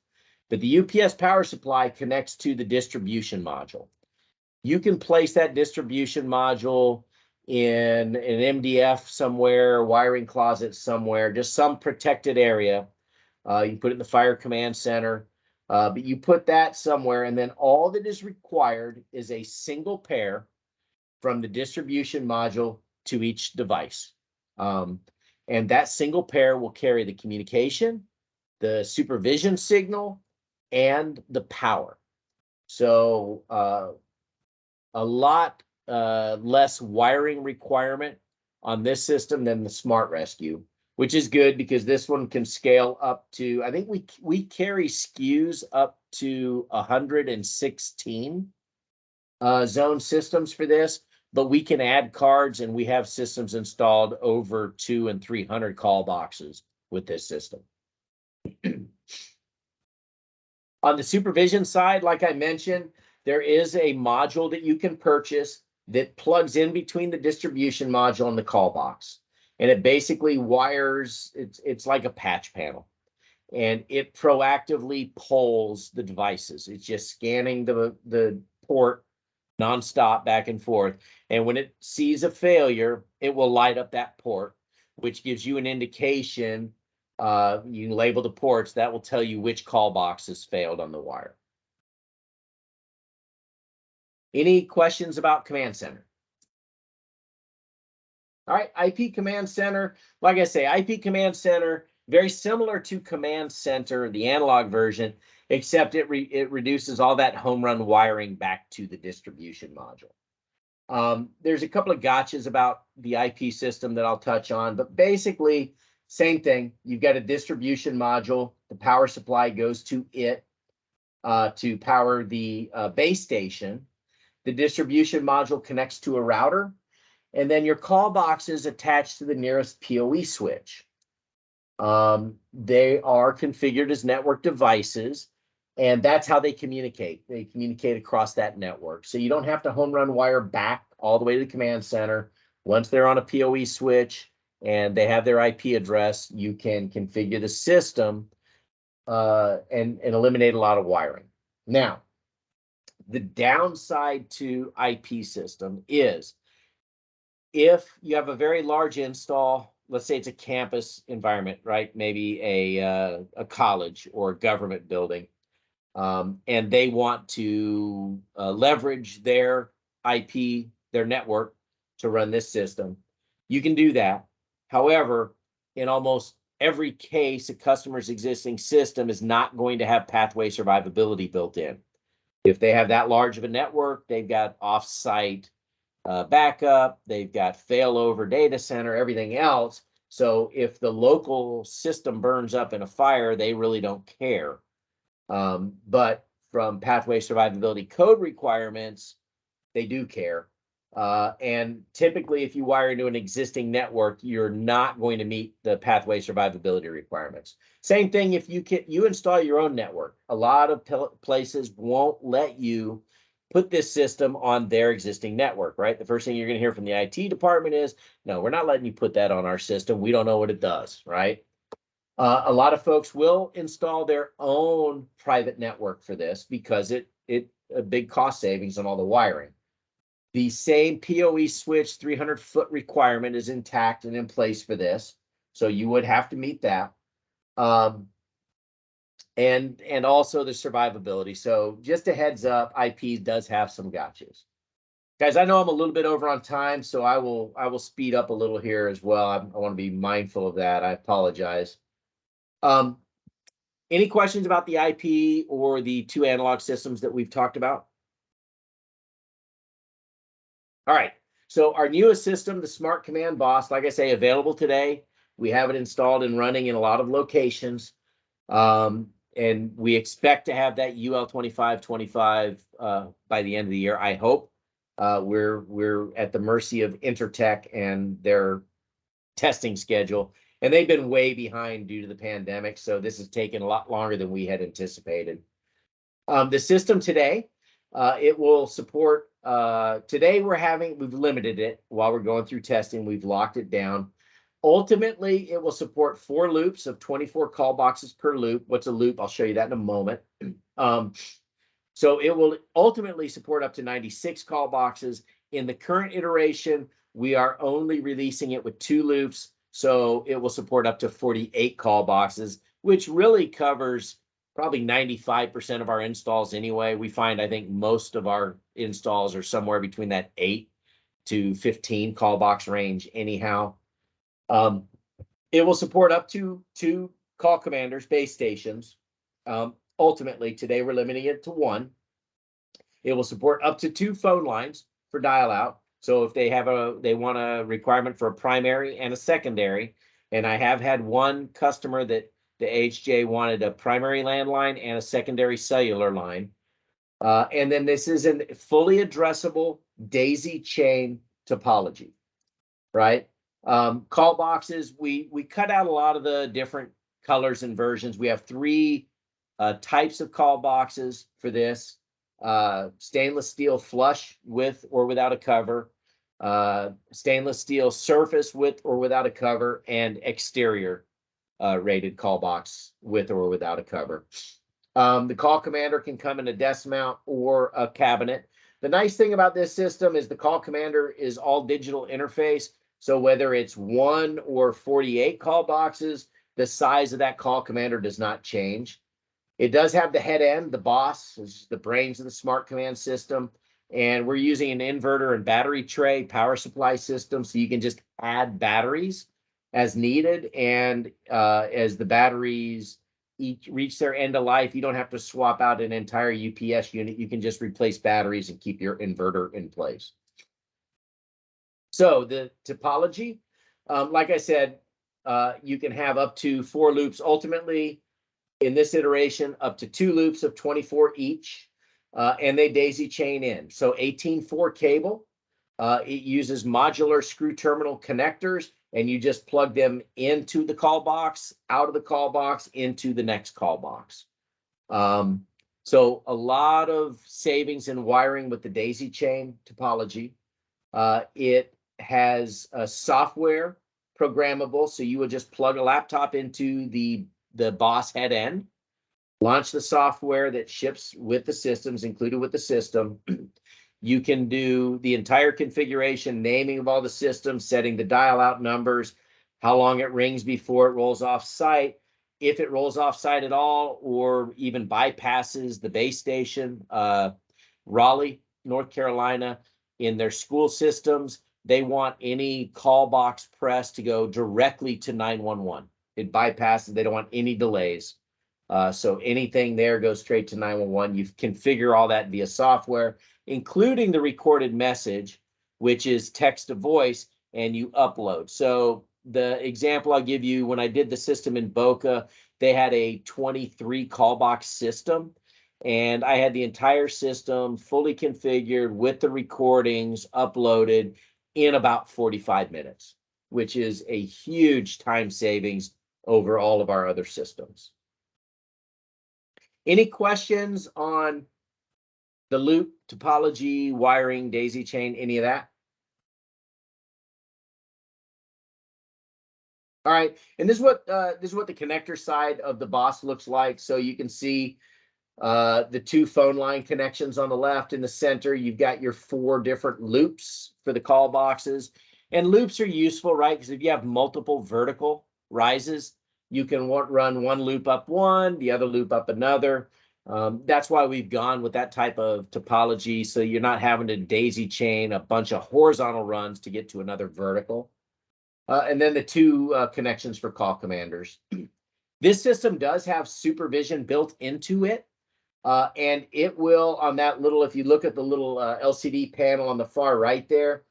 But the UPS power supply connects to the distribution module. You can place that distribution module in an MDF somewhere, wiring closet somewhere, just some protected area. You can put it in the fire command center, but you put that somewhere, and then all that is required is a single pair from the distribution module to each device. And that single pair will carry the communication, the supervision signal, and the power. So a lot less wiring requirement on this system than the Smart Rescue, which is good because this one can scale up to, I think we carry SKUs up to 116 zone systems for this, but we can add cards, and we have systems installed over 200 and 300 call boxes with this system. On the supervision side, like I mentioned, there is a module that you can purchase that plugs in between the distribution module and the call box. And it basically wires, it's like a patch panel. And it proactively polls the devices. It's just scanning the port nonstop back and forth. And when it sees a failure, it will light up that port, which gives you an indication You can label the ports. That will tell you which call boxes failed on the wire. Any questions about Command Center? All right, IP Command Center. Like I say, IP Command Center, very similar to Command Center, the analog version, except it reduces all that home run wiring back to the distribution module. There's a couple of gotchas about the IP system that I'll touch on, but basically, same thing. You've got a distribution module. The power supply goes to it to power the base station. The distribution module connects to a router, and then your call box is attached to the nearest PoE switch. They are configured as network devices, and that's how they communicate. They communicate across that network. So you don't have to home run wire back all the way to the command center. Once they're on a PoE switch and they have their IP address, you can configure the system and eliminate a lot of wiring. Now, the downside to IP system is if you have a very large install, let's say it's a campus environment, right? Maybe a college or a government building, and they want to leverage their IP, their network to run this system. You can do that. However, in almost every case, a customer's existing system is not going to have pathway survivability built in. If they have that large of a network, they've got off-site backup, they've got failover data center, everything else. So if the local system burns up in a fire, they really don't care. But from pathway survivability code requirements, they do care. And typically, if you wire into an existing network, you're not going to meet the pathway survivability requirements. Same thing if you install your own network. A lot of places won't let you put this system on their existing network, right? The first thing you're going to hear from the IT department is, no, we're not letting you put that on our system. We don't know what it does, right? A lot of folks will install their own private network for this because it a big cost savings on all the wiring. The same PoE switch 300-foot requirement is intact and in place for this, so you would have to meet that. And also the survivability. So just a heads up, IP does have some gotchas. Guys, I know I'm a little bit over on time, so I will speed up a little here as well. I want to be mindful of that. I apologize. Any questions about the IP or the two analog systems that we've talked about? All right, so our newest system, the Smart Command Boss, like I say, available today. We have it installed and running in a lot of locations. And we expect to have that UL 2525 by the end of the year, I hope. We're at the mercy of Intertech and their testing schedule, and they've been way behind due to the pandemic, so this has taken a lot longer than we had anticipated. The system today, it will support, today we've limited it while we're going through testing, we've locked it down. Ultimately, it will support 4 loops of 24 call boxes per loop. What's a loop? I'll show you that in a moment. So it will ultimately support up to 96 call boxes. In the current iteration, we are only releasing it with 2 loops. So it will support up to 48 call boxes, which really covers probably 95% of our installs anyway. We find, I think, most of our installs are somewhere between that 8 to 15 call box range anyhow. It will support up to 2 call commanders, base stations. Ultimately, today we're limiting it to 1. It will support up to 2 phone lines for dial out. So if they want a requirement for a primary and a secondary, and I have had one customer that the HJ wanted a primary landline and a secondary cellular line. And then this is a fully addressable daisy chain topology, right? Call boxes, we cut out a lot of the different colors and versions. We have 3 types of call boxes for this. Stainless steel flush with or without a cover, stainless steel surface with or without a cover, and exterior rated call box with or without a cover. The call commander can come in a desk mount or a cabinet. The nice thing about this system is the call commander is all digital interface. So whether it's 1 or 48 call boxes, the size of that call commander does not change. It does have the head end, the boss, is the brains of the smart command system. And we're using an inverter and battery tray power supply system, so you can just add batteries as needed. And as the batteries each reach their end of life, you don't have to swap out an entire UPS unit. You can just replace batteries and keep your inverter in place. So the topology, like I said, you can have up to 4 loops. Ultimately, in this iteration, up to 2 loops of 24 each. And they daisy chain in. So 18-4 cable. It uses modular screw terminal connectors, and you just plug them into the call box, out of the call box, into the next call box. So a lot of savings in wiring with the daisy chain topology. It has a software programmable, so you would just plug a laptop into the boss head end, launch the software that ships with the systems, included with the system. You can do the entire configuration, naming of all the systems, setting the dial out numbers, how long it rings before it rolls off site, if it rolls off site at all, or even bypasses the base station. Raleigh, North Carolina, in their school systems, they want any call box press to go directly to 911. It bypasses, they don't want any delays. So anything there goes straight to 911. You configure all that via software, including the recorded message, which is text to voice, and you upload. So the example I'll give you, when I did the system in Boca, they had a 23 call box system, and I had the entire system fully configured with the recordings uploaded in about 45 minutes, which is a huge time savings over all of our other systems. Any questions on the loop, topology, wiring, daisy chain, any of that? All right, and this is what the connector side of the boss looks like. So you can see the 2 phone line connections on the left. In the center, you've got your 4 different loops for the call boxes. And loops are useful, right? Because if you have multiple vertical rises, you can run one loop up one, the other loop up another. That's why we've gone with that type of topology, so you're not having to daisy chain a bunch of horizontal runs to get to another vertical. And then the 2 connections for call commanders. This system does have Supervision built into it. And it will, on that little, if you look at the little LCD panel on the far right there,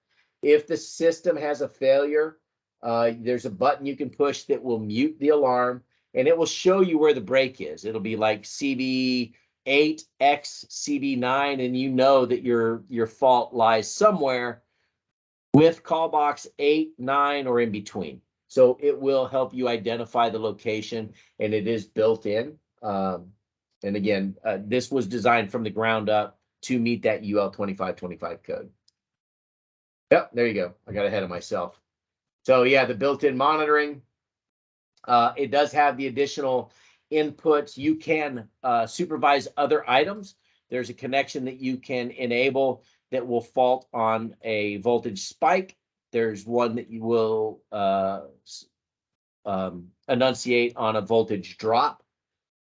if the system has a failure, there's a button you can push that will mute the alarm, and it will show you where the break is. It'll be like CB8, X, CB9, and you know that your fault lies somewhere with call box 8, 9, or in between. So it will help you identify the location, and it is built in. And again, this was designed from the ground up to meet that UL 2525 code. Yep, there you go. I got ahead of myself. So yeah, the built-in monitoring. It does have the additional inputs. You can supervise other items. There's a connection that you can enable that will fault on a voltage spike. There's one that you will enunciate on a voltage drop.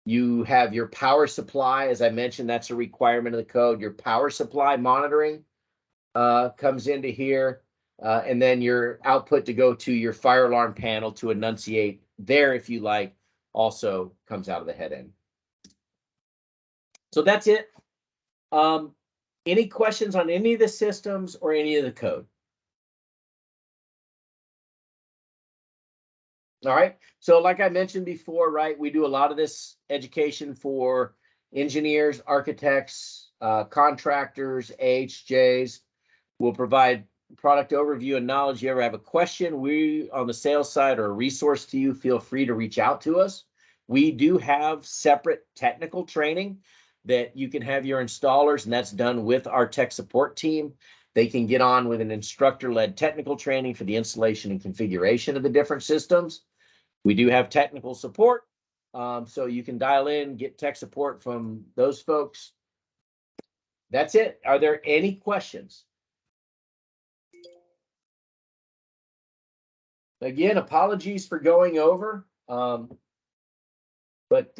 You have your power supply. As I mentioned, that's a requirement of the code. Your power supply monitoring comes into here. And then your output to go to your fire alarm panel to enunciate there, if you like, also comes out of the head end. So that's it. Any questions on any of the systems or any of the code? All right. So like I mentioned before, right, we do a lot of this education for engineers, architects, contractors, AHJs. We'll provide product overview and knowledge. You ever have a question, we on the sales side are a resource to you. Feel free to reach out to us. We do have separate technical training that you can have your installers, and that's done with our tech support team. They can get on with an instructor-led technical training for the installation and configuration of the different systems. We do have technical support, so you can dial in, get tech support from those folks. That's it. Are there any questions? Again, apologies for going over. But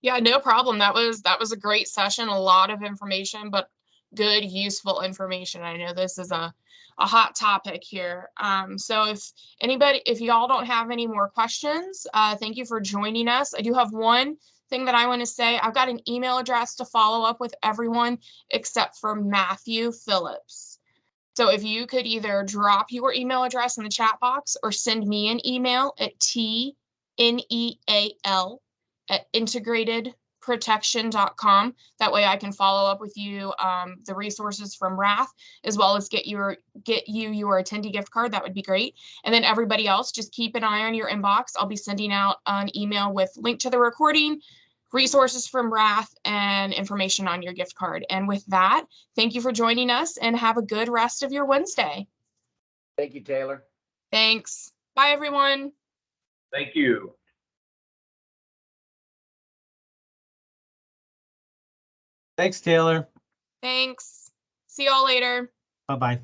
Yeah, no problem. That was a great session, a lot of information, but good, useful information. I know this is a hot topic here. So if y'all don't have any more questions, thank you for joining us. I do have one thing that I want to say. I've got an email address to follow up with everyone except for Matthew Phillips. So if you could either drop your email address in the chat box or send me an email at tneal@integratedprotection.com. That way I can follow up with you the resources from Rath, as well as get you your attendee gift card. That would be great. And then everybody else, just keep an eye on your inbox. I'll be sending out an email with link to the recording, resources from Rath, and information on your gift card. And with that, thank you for joining us and have a good rest of your Wednesday. thank you, Taylor. Thanks. Bye, everyone. Thank you. Thanks, Taylor. Thanks. See y'all later. Bye-bye.